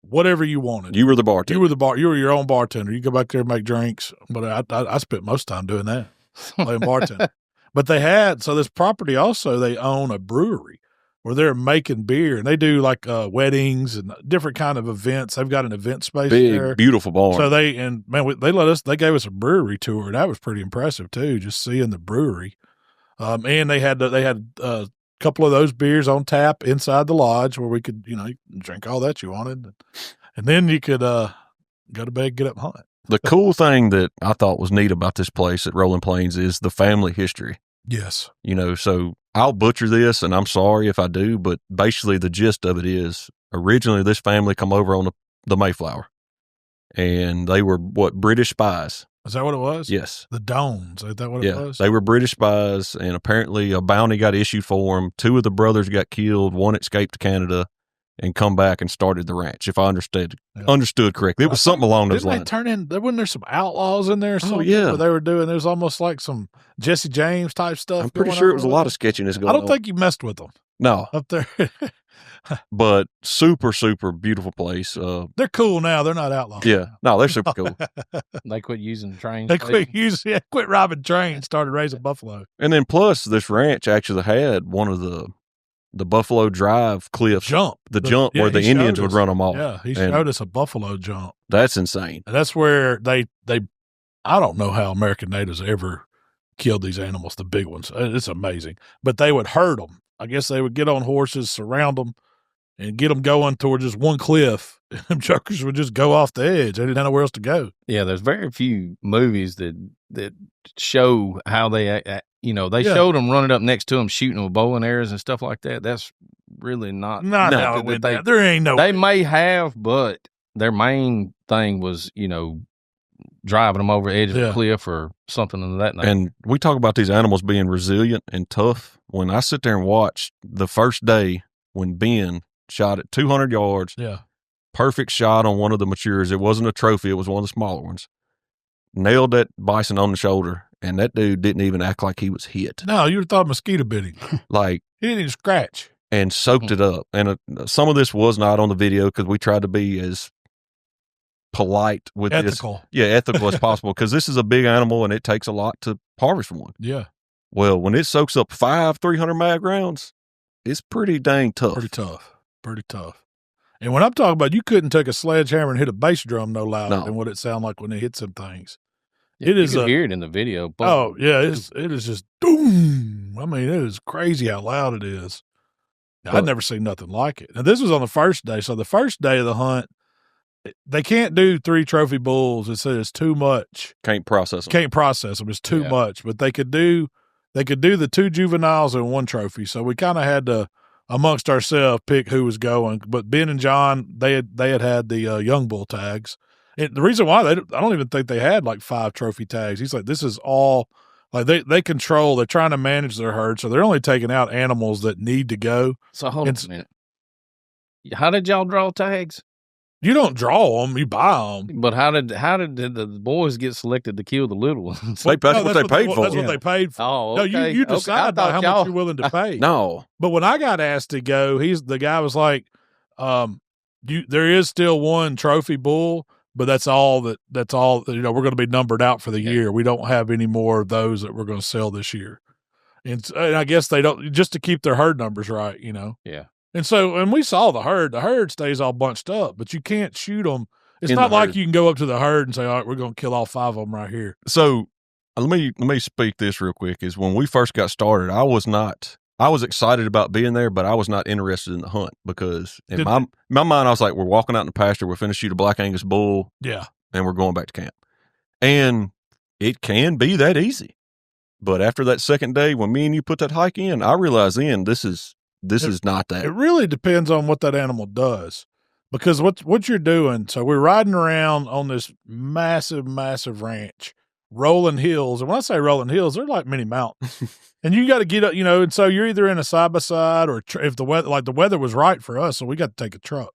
whatever you wanted. You were the bartender. You were your own bartender. You go back there and make drinks. But I spent most time doing that, playing bartender. But this property also, they own a brewery where they're making beer, and they do like weddings and different kind of events. They've got an event space there. Big, beautiful barn. So they gave us a brewery tour, and that was pretty impressive too, just seeing the brewery. And they had a couple of those beers on tap inside the lodge where we could, you drink all that you wanted. And then you could go to bed, get up and hunt. The cool thing that I thought was neat about this place at Rolling Plains is the family history. Yes. So I'll butcher this, and I'm sorry if I do, but basically the gist of it is originally this family come over on the Mayflower, and they were British spies. Is that what it was? Yes. The Dones. Is that what it was? They were British spies, and apparently a bounty got issued for them. 2 of the brothers got killed. 1 escaped to Canada and come back and started the ranch, if I understood correctly. It was something along those lines. Wasn't there some outlaws in there or something? Oh, yeah. Where they were doing, it was almost like some Jesse James type stuff. I'm pretty sure it was a lot of sketchiness going on. I don't think you messed with them. No. Up there. But super, super beautiful place. They're cool now. They're not outlaws. Yeah. No, they're super cool. They quit using trains. They quit robbing trains, started raising buffalo. And then plus this ranch actually had one of the Buffalo Drive cliffs. The jump where the Indians would run them off. Yeah, he showed us a buffalo jump. That's insane. And that's where they I don't know how American natives ever killed these animals, the big ones. It's amazing. But they would herd them. I guess they would get on horses, surround them, and get them going towards just one cliff. And them jokers would just go off the edge. They didn't have nowhere else to go. Yeah, there's very few movies that show how they, showed them running up next to them, shooting them with bow and arrows and stuff like that. That's really not how it went down. There ain't no. They may have, but their main thing was, driving them over the edge of the cliff or something of that nature. And we talk about these animals being resilient and tough. When I sit there and watch the first day when Ben shot at 200 yards, perfect shot on one of the matures. It wasn't a trophy. It was one of the smaller ones. Nailed that bison on the shoulder, and that dude didn't even act like he was hit. No, you would have thought a mosquito bit him. Like, he didn't even scratch. And soaked it up. And some of this was not on the video because we tried to be as polite with ethical. Ethical as possible, because this is a big animal and it takes a lot to harvest one. Yeah. Well, when it soaks up 5 300 mag rounds, it's pretty dang tough. Pretty tough. And when I'm talking about, you couldn't take a sledgehammer and hit a bass drum no louder than what it sounded like when it hit some things. You can hear it in the video. Oh yeah, it is just doom. I mean, it is crazy how loud it is. I'd never seen nothing like it. And this was on the first day. So the first day of the hunt, they can't do 3 trophy bulls. It says it's too much. Can't process them. It's too much. But they could do the 2 juveniles and 1 trophy. So we kind of had to, amongst ourselves, pick who was going. But Ben and John, they had the young bull tags. And the reason why I don't even think they had like 5 trophy tags. He's like, this is all like they control. They're trying to manage their herd, so they're only taking out animals that need to go. So hold on a minute. How did y'all draw tags? You don't draw them, you buy them. But how did the boys get selected to kill the little ones? That's what they paid for. That's what they paid for. Oh, okay. No, you decide by how much you're willing to pay. No. But when I got asked to go, the guy was like, there is still 1 trophy bull, but that's all, we're going to be numbered out for the year. We don't have any more of those that we're going to sell this year. And I guess they don't, just to keep their herd numbers right, Yeah. And so, and we saw the herd stays all bunched up, but you can't shoot them It's not like you can go up to the herd and say, all right, we're going to kill all 5 of them right here. So let me speak this real quick. Is when we first got started, I was excited about being there, but I was not interested in the hunt because in my mind, I was like, we're walking out in the pasture, we're finna shoot a Black Angus bull. Yeah. And we're going back to camp. And it can be that easy. But after that second day, when me and you put that hike in, I realized then this is not that. It really depends on what that animal does. Because what you're doing, so we're riding around on this massive, massive ranch, rolling hills. And when I say rolling hills, they're like mini mountains. And you got to get up, and so you're either in a side-by-side or if the weather was right for us, so we got to take a truck.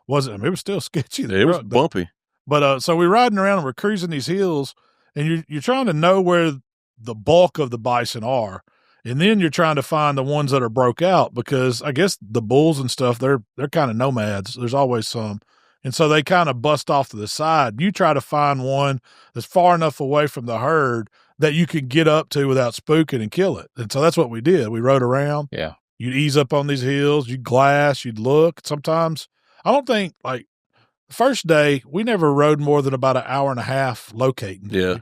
It was still sketchy. It was bumpy. But so we're riding around and we're cruising these hills, and you're trying to know where the bulk of the bison are. And then you're trying to find the ones that are broke out because I guess the bulls and stuff, they're kind of nomads. There's always some. And so they kind of bust off to the side. You try to find one that's far enough away from the herd that you can get up to without spooking and kill it. And so that's what we did. We rode around. Yeah. You'd ease up on these hills. You'd glass. You'd look. Sometimes, I don't think, the first day, we never rode more than about an hour and a half locating. Yeah.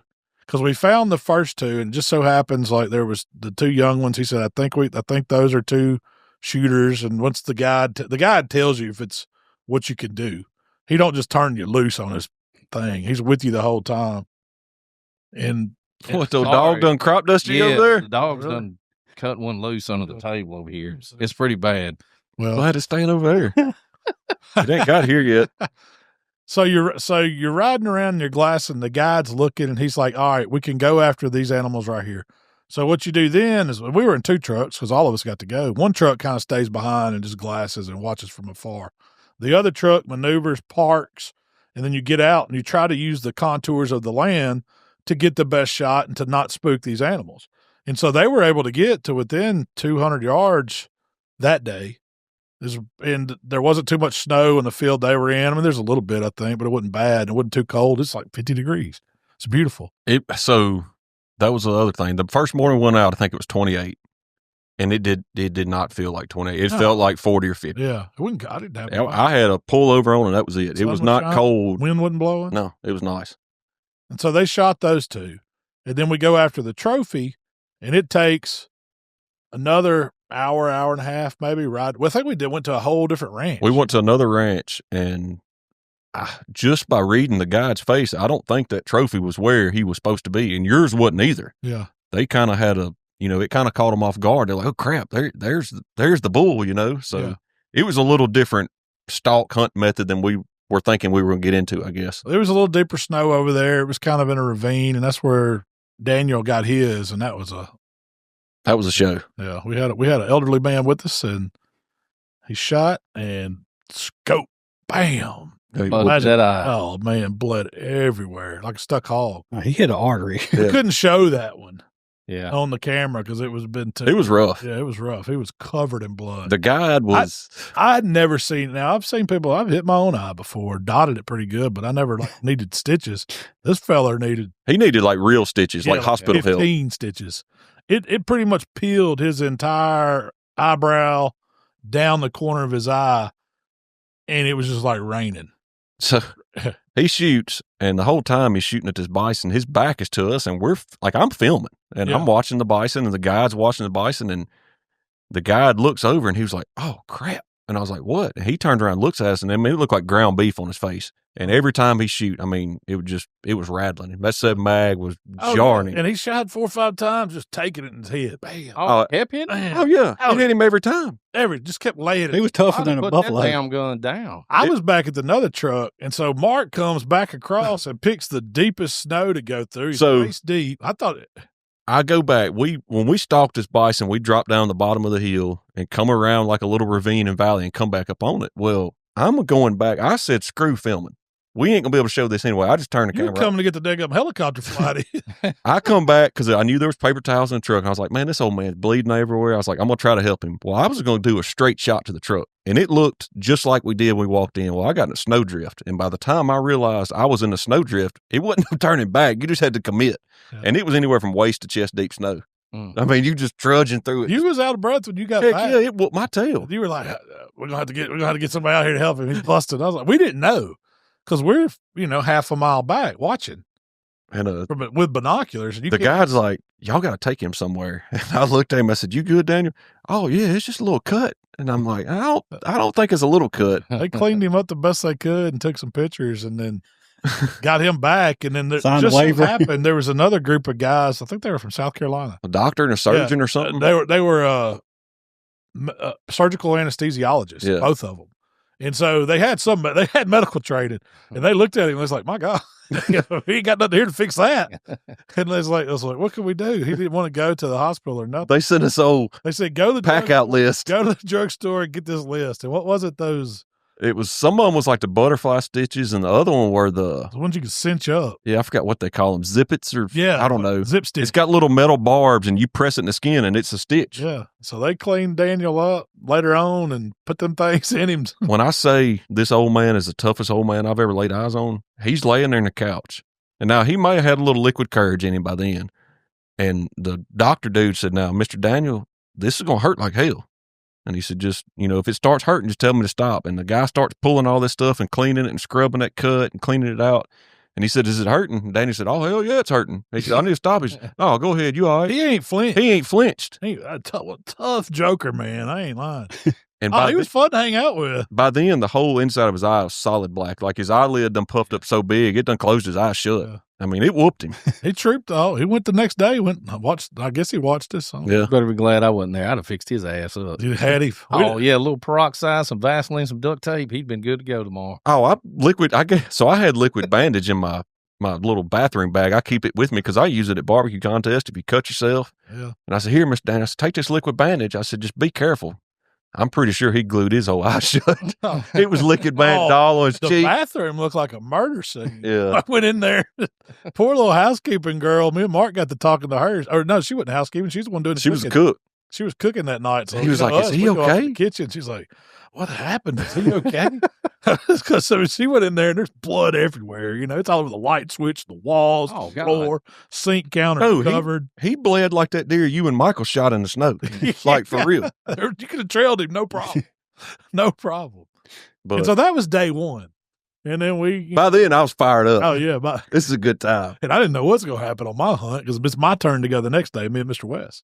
Because we found the first 2, and it just so happens there was the 2 young ones. He said, I think those are 2 shooters. And once the guide tells you if it's what you can do, he don't just turn you loose on his thing. He's with you the whole time. And what, the dog done crop dusted you over there? The dog's done cut one loose under the table over here. It's pretty bad. Well, I had to stand over there. It ain't got here yet. So you're riding around in your glass, and the guide's looking, and he's like, all right, we can go after these animals right here. So what you do then is, we were in 2 trucks because all of us got to go. One truck kind of stays behind and just glasses and watches from afar. The other truck maneuvers, parks, and then you get out and you try to use the contours of the land to get the best shot and to not spook these animals. And so they were able to get to within 200 yards that day. And there wasn't too much snow in the field they were in. I mean, there's a little bit, I think, but it wasn't bad. It wasn't too cold. It's like 50 degrees. It's beautiful. So that was the other thing. The first morning we went out, I think it was 28. And it did not feel like 28. It felt like 40 or 50. Yeah. I didn't have I had a pullover on and that was it. It was not cold. Wind wasn't blowing? No, it was nice. And so they shot those 2. And then we go after the trophy, and it takes another hour and a half, maybe ride. Well, I think went to a whole different ranch. We went to another ranch, and just by reading the guide's face, I don't think that trophy was where he was supposed to be, and yours wasn't either. Yeah. They kind of had it kind of caught them off guard. They're like, oh crap, there's the bull, So It was a little different stalk hunt method than we were thinking we were going to get into, I guess. There was a little deeper snow over there. It was kind of in a ravine, and that's where Daniel got his, and that was a show. Yeah, we had an elderly man with us, and he shot and scope, bam. Oh man, blood everywhere like a stuck hog. He hit an artery. We couldn't show that one. Yeah, on the camera because it was It was rough. Yeah, it was rough. He was covered in blood. The guide was. I'd never seen. Now I've seen people. I've hit my own eye before, dotted it pretty good, but I never needed stitches. This feller needed. He needed like real stitches, like hospital 15 help. Stitches. It pretty much peeled his entire eyebrow down the corner of his eye, and it was just like raining. So he shoots, and the whole time he's shooting at this bison, his back is to us, and we're like, I'm filming, and I'm watching the bison, and the guide's watching the bison, and the guide looks over, and he was like, oh, crap. And I was like, what? And he turned around and looks at us, and it looked like ground beef on his face. And every time he shoot, I mean, it was rattling. That 7 mag was jarring. And he shot 4 or 5 times, just taking it in his head. Bam. Kept hitting? Oh, yeah. He hit him every time. Just kept laying it. He was tougher than a buffalo. Damn gun down. I was back at another truck, and so Mark comes back across and picks the deepest snow to go through. He's waist deep. I go back. When we stalked this bison, we dropped down the bottom of the hill and come around like a little ravine and valley and come back up on it. Well, I'm going back. I said, screw filming. We ain't going to be able to show this anyway. I just turned the camera. You're coming to get the daggum helicopter flight. I come back because I knew there was paper towels in the truck. And I was like, man, this old man's bleeding everywhere. I was like, I'm going to try to help him. Well, I was going to do a straight shot to the truck. And it looked just like we did when we walked in. Well, I got in a snowdrift. And by the time I realized I was in a snowdrift, it wasn't turning back. You just had to commit. Yeah. And it was anywhere from waist to chest deep snow. I mean, you just trudging through it. You was out of breath when you got back. Yeah, it whooped my tail. You were like, we're gonna have to get somebody out here to help him. He's busted. I was like, we didn't know. because we're, half a mile back watching. And with binoculars. And the guy's like, y'all got to take him somewhere. And I looked at him. I said, you good, Daniel? Oh, yeah, it's just a little cut. And I'm like, I don't think it's a little cut. They cleaned him up the best they could and took some pictures and then got him back. And then just so happened, there was another group of guys. I think they were from South Carolina. A doctor and a surgeon or something? They were surgical anesthesiologists, both of them. And so they had medical training, and they looked at him and was like, my God, he ain't got nothing here to fix that. And I was like, what can we do? He didn't want to go to the hospital or nothing. They sent us they said, go to the pack out list. Go to the drugstore and get this list. And what was it? It was, some of them was like the butterfly stitches, and the other one were the ones you can cinch up. Yeah, I forgot what they call them. Zippets or I don't know. Zip stitch. It's got little metal barbs, and you press it in the skin, and it's a stitch. Yeah. So they cleaned Daniel up later on and put them things in him. When I say this old man is the toughest old man I've ever laid eyes on, he's laying there in the couch. And now he may have had a little liquid courage in him by then. And the doctor dude said, now, Mr. Daniel, this is going to hurt like hell. And he said, just, if it starts hurting, just tell me to stop. And the guy starts pulling all this stuff and cleaning it and scrubbing that cut and cleaning it out. And he said, is it hurting? And Danny said, oh, hell yeah, it's hurting. He said, I need to stop. He said, oh, go ahead. You all right? He ain't flinched. He a tough joker, man. I ain't lying. And he was fun to hang out with. By then, the whole inside of his eye was solid black. Like his eyelid done puffed up so big, it done closed his eyes shut. Yeah. I mean, it whooped him. He trooped. He went the next day. I guess he watched this. Yeah. Better be glad I wasn't there. I'd have fixed his ass up. You had him. Oh, yeah. A little peroxide, some Vaseline, some duct tape. He'd been good to go tomorrow. Oh, I had liquid bandage in my little bathroom bag. I keep it with me because I use it at barbecue contest if you cut yourself. Yeah. And I said, here, Mr. Dan, I said, take this liquid bandage. I said, just be careful. I'm pretty sure he glued his whole eye shut. It was liquid bandage all on his cheek. The bathroom looked like a murder scene. Yeah. I went in there. Poor little housekeeping girl. Me and Mark got to talking to her. Or no, she wasn't housekeeping. She's the one doing the cooking. She was a cook. She was cooking that night. So he was like, is he okay? In the kitchen. She's like, what happened? Is he okay? Because she went in there and there's blood everywhere. It's all over the light switch, the walls, the floor, sink counter covered. He bled like that deer you and Michael shot in the snow. Like, for real. You could have trailed him, no problem. No problem. But, and so that was day one. And then by then, I was fired up. Oh, yeah. This is a good time. And I didn't know what's going to happen on my hunt because it's my turn to go the next day, me and Mr. West.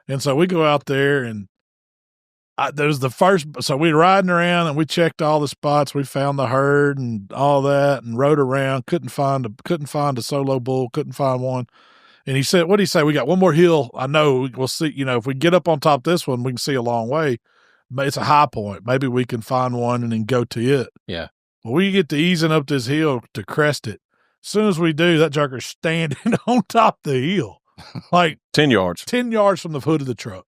And so we go out there and so we were riding around and we checked all the spots. We found the herd and all that and rode around. Couldn't find a solo bull. Couldn't find one. And he said, what'd he say? We got one more hill. I know we'll see, if we get up on top of this one, we can see a long way. It's a high point. Maybe we can find one and then go to it. Yeah. Well, we get to easing up this hill to crest it. As soon as we do, that joker's standing on top of the hill. Like 10 yards. 10 yards from the hood of the truck.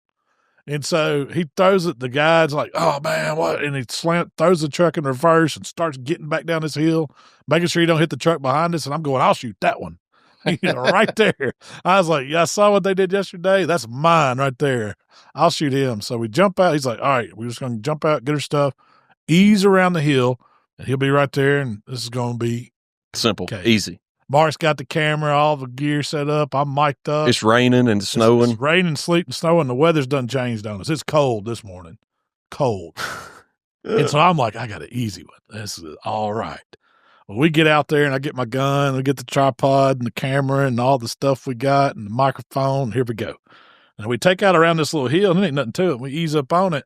And so he throws it. The guy's like, oh, man, what? And he throws the truck in reverse and starts getting back down this hill, making sure he don't hit the truck behind us. And I'm going, I'll shoot that one. Right there. I was like, yeah, I saw what they did yesterday. That's mine right there. I'll shoot him. So we jump out. He's like, all right, we're just going to jump out, get our stuff, ease around the hill, and he'll be right there. And this is going to be simple, easy. Mark's got the camera, all the gear set up. I'm mic'd up. It's raining and snowing. It's raining, sleet, and snowing. The weather's done changed on us. It's cold this morning. Cold. And so I'm like, I got an easy one. This is all right. Well, we get out there and I get my gun. We get the tripod and the camera and all the stuff we got and the microphone. Here we go. And we take out around this little hill and there ain't nothing to it. We ease up on it.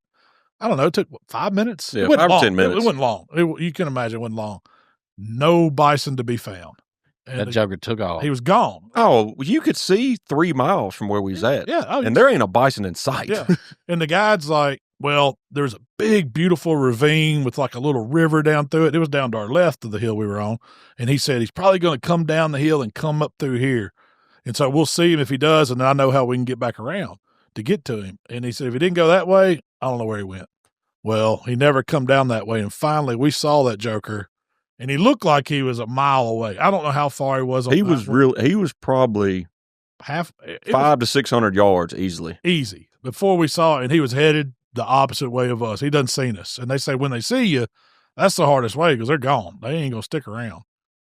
I don't know. It took 5 minutes? Yeah, 5 or 10 minutes. It wasn't long. You can imagine it wasn't long. No bison to be found. And that joker took off. He was gone. Oh, you could see 3 miles from where we was at. Yeah. And there ain't a bison in sight. Yeah. And the guide's like, well, there's a big, beautiful ravine with like a little river down through it. It was down to our left of the hill we were on. And he said he's probably going to come down the hill and come up through here. And so we'll see him if he does, and I know how we can get back around to get to him. And he said if he didn't go that way, I don't know where he went. Well, he never come down that way. And finally, we saw that joker. And he looked like he was a mile away. I don't know how far he was. He was probably 500 to 600 yards easily. Easy. Before we saw it, and he was headed the opposite way of us. He doesn't seen us. And they say when they see you, that's the hardest way because they're gone. They ain't going to stick around.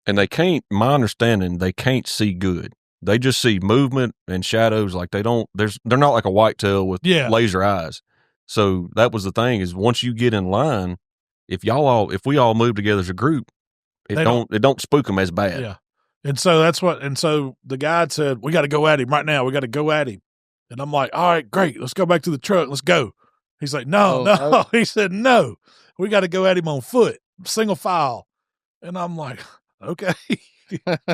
And they can't, my understanding, they can't see good. They just see movement and shadows. Like they're not like a whitetail with laser eyes. So that was the thing is once you get in line, if we all move together as a group, It don't spook them as bad. Yeah. And so the guide said, we got to go at him right now. We got to go at him. And I'm like, all right, great. Let's go back to the truck. Let's go. He's like, no. He said, no, we got to go at him on foot, single file. And I'm like, okay.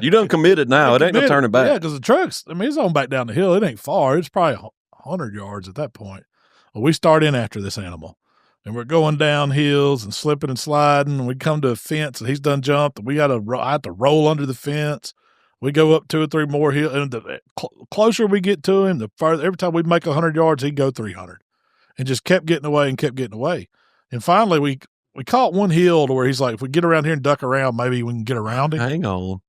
You done committed now. It ain't no turning back. Yeah, because the truck's, it's on back down the hill. It ain't far. It's probably 100 yards at that point. Well, we start in after this animal. And we're going down hills and slipping and sliding. And we come to a fence, and he's done jumped. And I have to roll under the fence. We go up 2 or 3 more hills. And the closer we get to him, the further. Every time we make 100 yards, he'd go 300. And just kept getting away and kept getting away. And finally, we caught one hill to where he's like, if we get around here and duck around, maybe we can get around him. Hang on.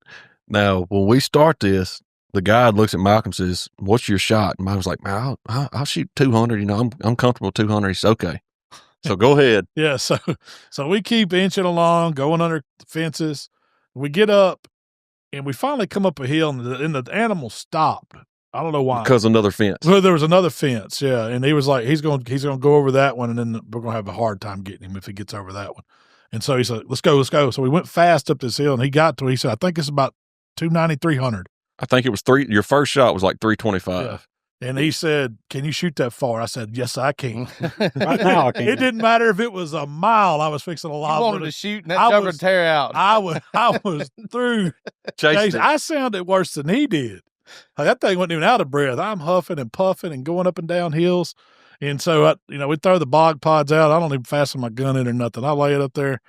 Now, when we start this, the guide looks at Malcolm and says, what's your shot? And Malcolm's like, man, I'll shoot 200. I'm comfortable with 200. He said, okay. So go ahead. Yeah. So we keep inching along, going under the fences. We get up and we finally come up a hill and the animal stopped. I don't know why. Because another fence. Well, there was another fence, yeah. And he was like, he's going to go over that one, and then we're going to have a hard time getting him if he gets over that one. And so he said, let's go. So we went fast up this hill, and he said, I think it's about 290, 300. I think it was your first shot was like 325. Yeah. And he said, can you shoot that far? I said, yes, I can. Right now, I can. It didn't matter if it was a mile. I was fixing a lot. You wanted to shoot, and that jugger would tear out. I was through. Chasing. I sounded worse than he did. Like, that thing wasn't even out of breath. I'm huffing and puffing and going up and down hills. And so, we throw the bog pods out. I don't even fasten my gun in or nothing. I lay it up there.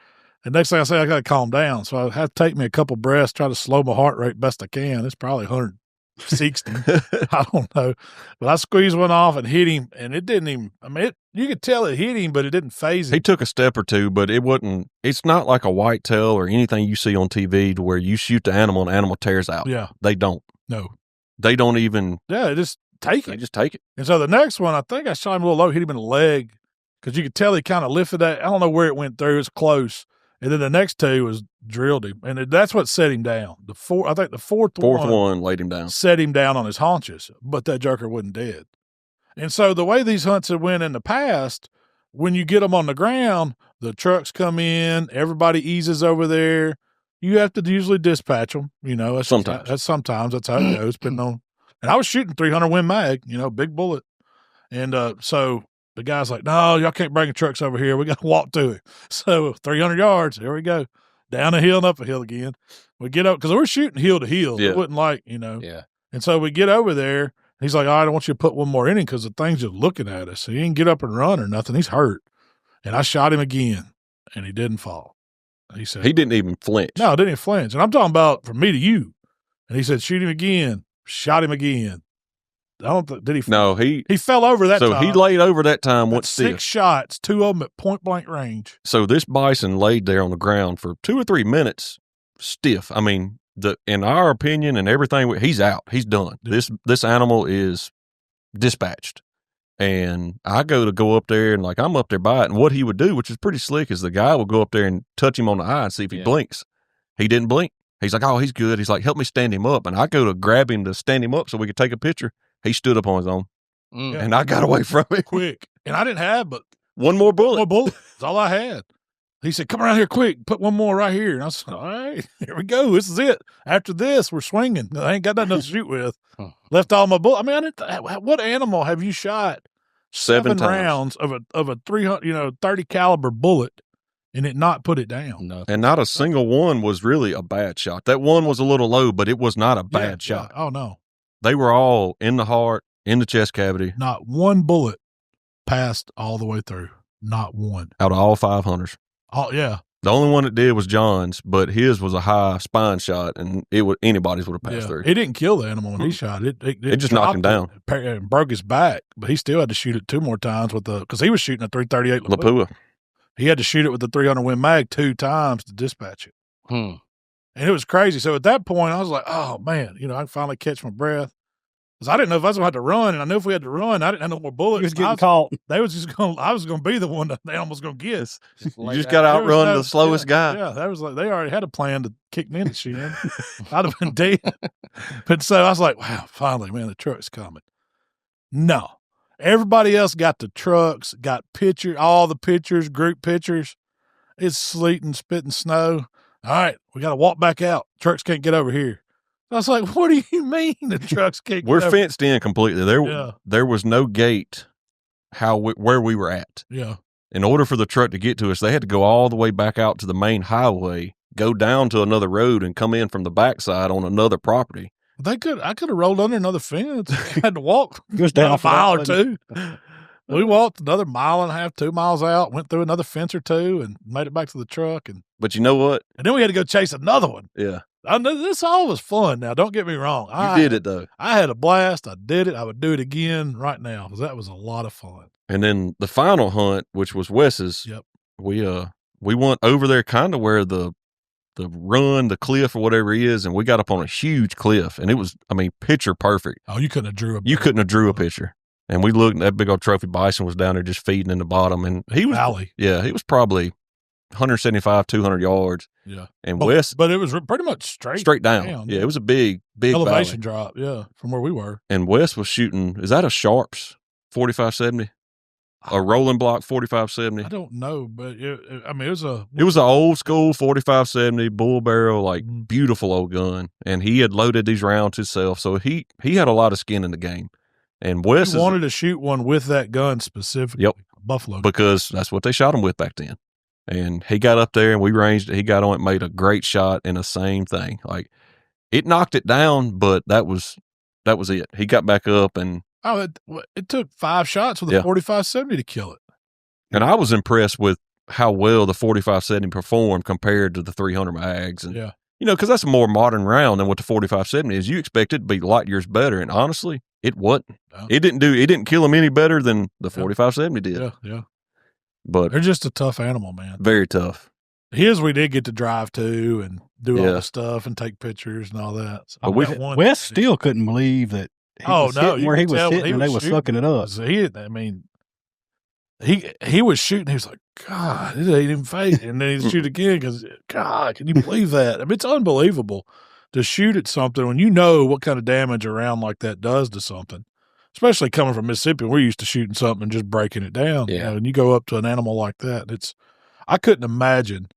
And next thing I say, I got to calm down. So I have to take me a couple breaths, try to slow my heart rate best I can. It's probably 160. I don't know. But I squeezed one off and hit him. And it didn't even, you could tell it hit him, but it didn't phase him. He took a step or two, but it's not like a whitetail or anything you see on TV to where you shoot the animal and the animal tears out. Yeah. They don't. No. They don't even. Yeah, they just take it. They just take it. And so the next one, I think I shot him a little low, hit him in the leg, because you could tell he kind of lifted that. I don't know where it went through. It was close. And then the next 2 was drilled him. And that's what set him down. The fourth one laid him down. Set him down on his haunches, but that jerker wasn't dead. And so the way these hunts have went in the past, when you get them on the ground, the trucks come in, everybody eases over there. You have to usually dispatch them, Sometimes that's how it goes, depending on. And I was shooting 300 Win Mag, big bullet. And so the guy's like, no, y'all can't bring the trucks over here. We got to walk through it. So 300 yards, here we go. Down a hill and up a hill again. We get up, because we're shooting hill to hill. Yeah. It wasn't Yeah. And so we get over there. He's like, all right, I want you to put one more in him because the thing's just looking at us. He didn't get up and run or nothing. He's hurt. And I shot him again, and he didn't fall. He said, he didn't even flinch. No, didn't even flinch. And I'm talking about from me to you. And he said, shoot him again. Shot him again. Did he? No, he fell over that time. So he laid over that time. Went 6 shots, 2 of them at point blank range. So this bison laid there on the ground for 2 or 3 minutes, stiff. In our opinion and everything, he's out. He's done. This animal is dispatched. And I go up there, and I'm up there by it. And what he would do, which is pretty slick, is the guy would go up there and touch him on the eye and see if he blinks. He didn't blink. He's like, oh, he's good. He's like, help me stand him up. And I go to grab him to stand him up so we could take a picture. He stood up on his own. And I got away from him. Quick. And I didn't have but one more bullet. One bullet. That's all I had. He said, come around here quick. Put one more right here. And I said, all right, here we go. This is it. After this, we're swinging. I ain't got nothing to shoot with. Left all my bullets. What animal have you shot 7 rounds of a 300, 30 caliber bullet and it not put it down? No. And not a single one was really a bad shot. That one was a little low, but it was not a bad shot. Oh, no. They were all in the heart, in the chest cavity. Not one bullet passed all the way through. Not one. Out of all 5 hunters. Oh, yeah. The only one that did was John's, but his was a high spine shot, and anybody's would have passed through. It didn't kill the animal when he shot it. It just knocked him down. And broke his back, but he still had to shoot it 2 more times because he was shooting a 338 Lapua. He had to shoot it with the 300 Win Mag 2 times to dispatch it. And it was crazy. So at that point, I was like, oh, man, I can finally catch my breath. Because I didn't know if I was going to have to run, and I knew if we had to run, I didn't have no more bullets. He was getting caught. I was going to be the one that the animal was going to get. You just got to outrun the slowest guy. Yeah, that was they already had a plan to kick me in the shin. I'd have been dead. But so I was like, wow, finally, man, the truck's coming. No. Everybody else got the trucks, got all the pictures, group pictures. It's sleeting, spitting snow. all right, we got to walk back out. Trucks can't get over here. I was like, what do you mean the trucks can't get We're over? fenced in completely. There was no gate where we were at. Yeah. In order for the truck to get to us, they had to go all the way back out to the main highway, go down to another road, and come in from the backside on another property. I could have rolled under another fence. I had to walk Just down a mile or two. We walked another 1.5 miles, 2 miles out, went through another fence or two, and made it back to the truck. But you know what? And then we had to go chase another one. Yeah. I know this all was fun. Now, don't get me wrong. You did it, though. I had a blast. I did it. I would do it again right now because that was a lot of fun. And then the final hunt, which was Wes's, Yep. We went over there kind of where the cliff or whatever it is, and we got up on a huge cliff, and it was, picture perfect. Oh, you couldn't have drew a picture. And we looked, and that big old trophy bison was down there just feeding in the bottom, and he was valley. Yeah, he was probably 175, 200 yards. Yeah. And Wes, but it was pretty much straight down. Yeah, it was a big elevation valley. drop. Yeah, from where we were. And Wes was shooting. Is that a Sharps 4570? A rolling block 4570? I don't know, but it was an old school 4570 bull barrel, beautiful old gun. And he had loaded these rounds himself, so he had a lot of skin in the game. And Wes wanted to shoot one with that gun specifically. Yep, buffalo, because that's what they shot him with back then. And he got up there and we ranged it. He got on it, made a great shot, and the same thing. Like, it knocked it down, but that was it. He got back up and it took 5 shots with a 4570 to kill it. And I was impressed with how well the 4570 performed compared to the 300 mags. And because that's a more modern round than what the 4570 is. You expect it to be light years better, and honestly, it wasn't. No. It didn't kill him any better than the 4570 did. Yeah. But they're just a tough animal, man. Very tough. His we did get to drive to and do all the stuff and take pictures and all that. So Wes still couldn't believe that he was sitting where he was sitting and they was sucking it up. He was shooting. He was like, God, it ain't even fake. And then he'd shoot again because, God, can you believe that? It's unbelievable to shoot at something when you know what kind of damage a round like that does to something. Especially coming from Mississippi, we're used to shooting something and just breaking it down. Yeah. And you go up to an animal like that, I couldn't imagine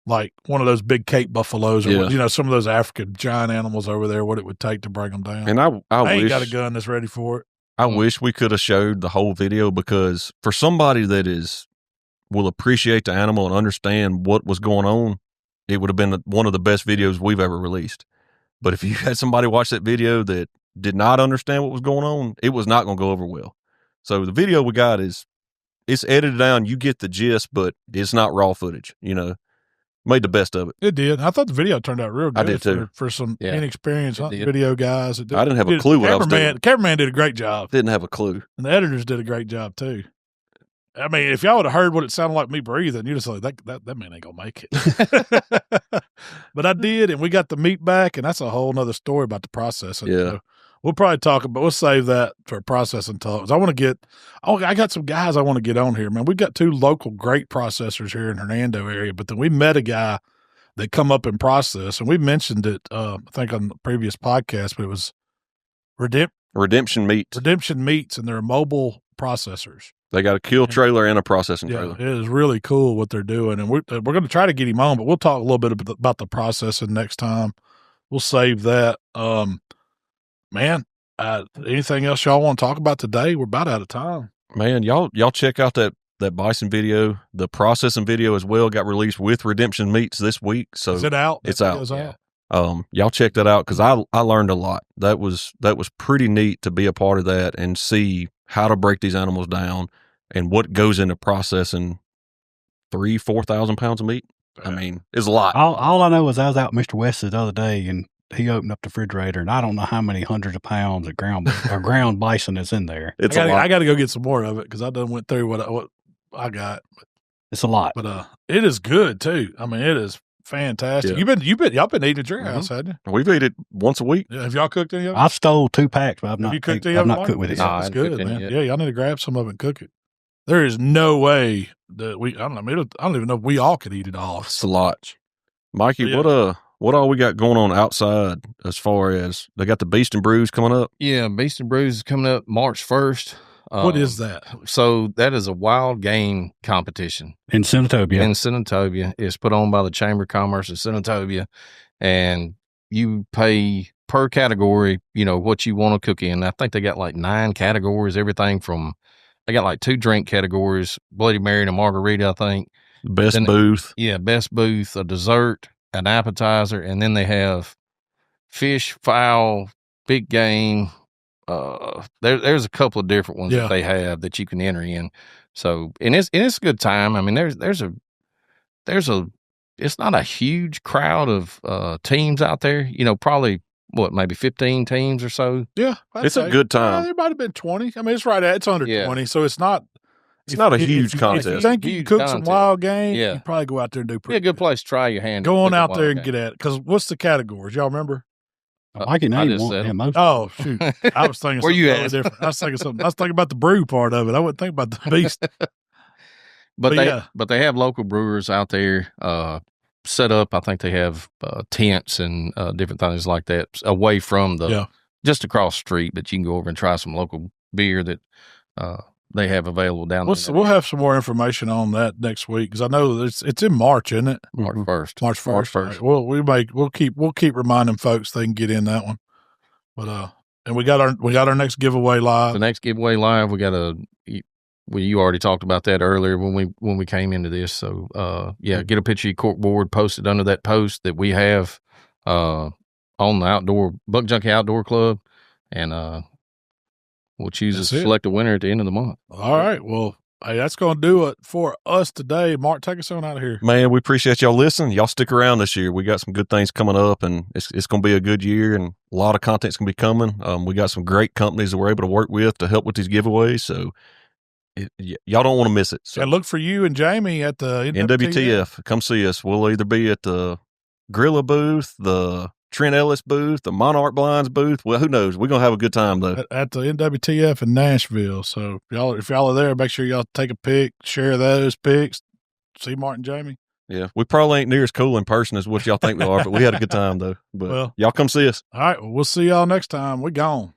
like one of those big Cape buffaloes or some of those African giant animals over there, what it would take to break them down. And I ain't got a gun that's ready for it. I wish we could have showed the whole video, because for somebody that will appreciate the animal and understand what was going on, it would have been one of the best videos we've ever released. But if you had somebody watch that video that did not understand what was going on, it was not going to go over well. So the video we got it's edited down. You get the gist, but it's not raw footage, Made the best of it. It did. I thought the video turned out real good. I did too. For some inexperienced video guys. I didn't have a clue what I was doing. The cameraman did a great job. Didn't have a clue. And the editors did a great job too. If y'all would have heard what it sounded like me breathing, you'd have said, that man ain't going to make it. But I did, and we got the meat back, and that's a whole nother story about the processing. Yeah. So we'll probably we'll save that for processing talks. I got some guys I want to get on here, man. We've got 2 local great processors here in Hernando area, but then we met a guy that come up and process, and we mentioned it, I think on the previous podcast, but it was Redemption Meats. Redemption Meats, and they're mobile processors. They got a kill trailer and a processing trailer. It is really cool what they're doing, and we're going to try to get him on, but we'll talk a little bit about the processing next time. We'll save that. Man, anything else y'all want to talk about today? We're about out of time. Man, y'all check out that bison video. The processing video as well got released with Redemption Meats this week. So is it out? It's out. Yeah. Y'all check that out, because I learned a lot. That was pretty neat to be a part of that and see how to break these animals down and what goes into processing 3,000-4,000 pounds of meat. It's a lot. All I know is I was out with Mr. West the other day, and he opened up the refrigerator, and I don't know how many hundreds of pounds of ground bison is in there. It's a lot. I got to go get some more of it, because I done went through what I got. It's a lot, but it is good too. It is fantastic. Yeah. Y'all been eating at your house, hadn't you? We've eaten it once a week. Yeah. Have y'all cooked any of it? I've stole 2 packs, but I've not cooked with it. It's good, man. Yeah, y'all need to grab some of it and cook it. There is no way that I don't even know if we all could eat it all. It's a lot. Mikey, what all we got going on outside as far as they got the Beast and Brews coming up? Yeah, Beast and Brews is coming up March 1st. What is that? So that is a wild game competition in Senatobia. In Senatobia, it's put on by the Chamber of Commerce in Senatobia, and you pay per category. You know what you want to cook in. I think they got like 9 categories. Everything from they got like 2 drink categories: Bloody Mary and a margarita. I think best booth. Yeah, best booth, a dessert, an appetizer, and then they have fish, fowl, big game. There's a couple of different ones that they have that you can enter in. So, and it's a good time. I mean, there's a it's not a huge crowd of teams out there. You know, probably maybe 15 teams or so. Yeah, it's a good time. There might have been 20. I mean, it's under 20, so it's not. It's not a huge contest. If you think you can cook some wild game, you probably go out there and do pretty good. A good place to try your hand. Go on out there and get at it. Because what's the categories? Y'all remember? I can name one. Oh, shoot. I was thinking something totally different. I was thinking about the brew part of it. I wouldn't think about the beast. But they have local brewers out there set up. I think they have tents and different things like that away from just across the street. But you can go over and try some local beer that they have available down there. We'll have some more information on that next week because I know it's in March, isn't it? March 1st. March 1st. Right. We'll keep reminding folks they can get in that one. But and we got our next giveaway live. The next giveaway live, we got you already talked about that earlier when we came into this. So get a picture of your cork board, post it under that post that we have on the Buck Junkie Outdoor Club, and we'll select a winner at the end of the month. All right. Well, hey, that's going to do it for us today. Mark, take us on out of here. Man, we appreciate y'all listening. Y'all stick around this year. We got some good things coming up, and it's going to be a good year, and a lot of content's going to be coming. We got some great companies that we're able to work with to help with these giveaways, so y'all don't want to miss it. So. And look for you and Jamie at the NWTF. Come see us. We'll either be at the Gorilla booth, the Trent Ellis booth, the Monarch Blinds booth. Well, who knows? We're going to have a good time, though. At the NWTF in Nashville. So if y'all are there, make sure y'all take a pic, share those pics, see Mark and Jamie. Yeah, we probably ain't near as cool in person as what y'all think we are, but we had a good time, though. But y'all come see us. All right, well, we'll see y'all next time. We're gone.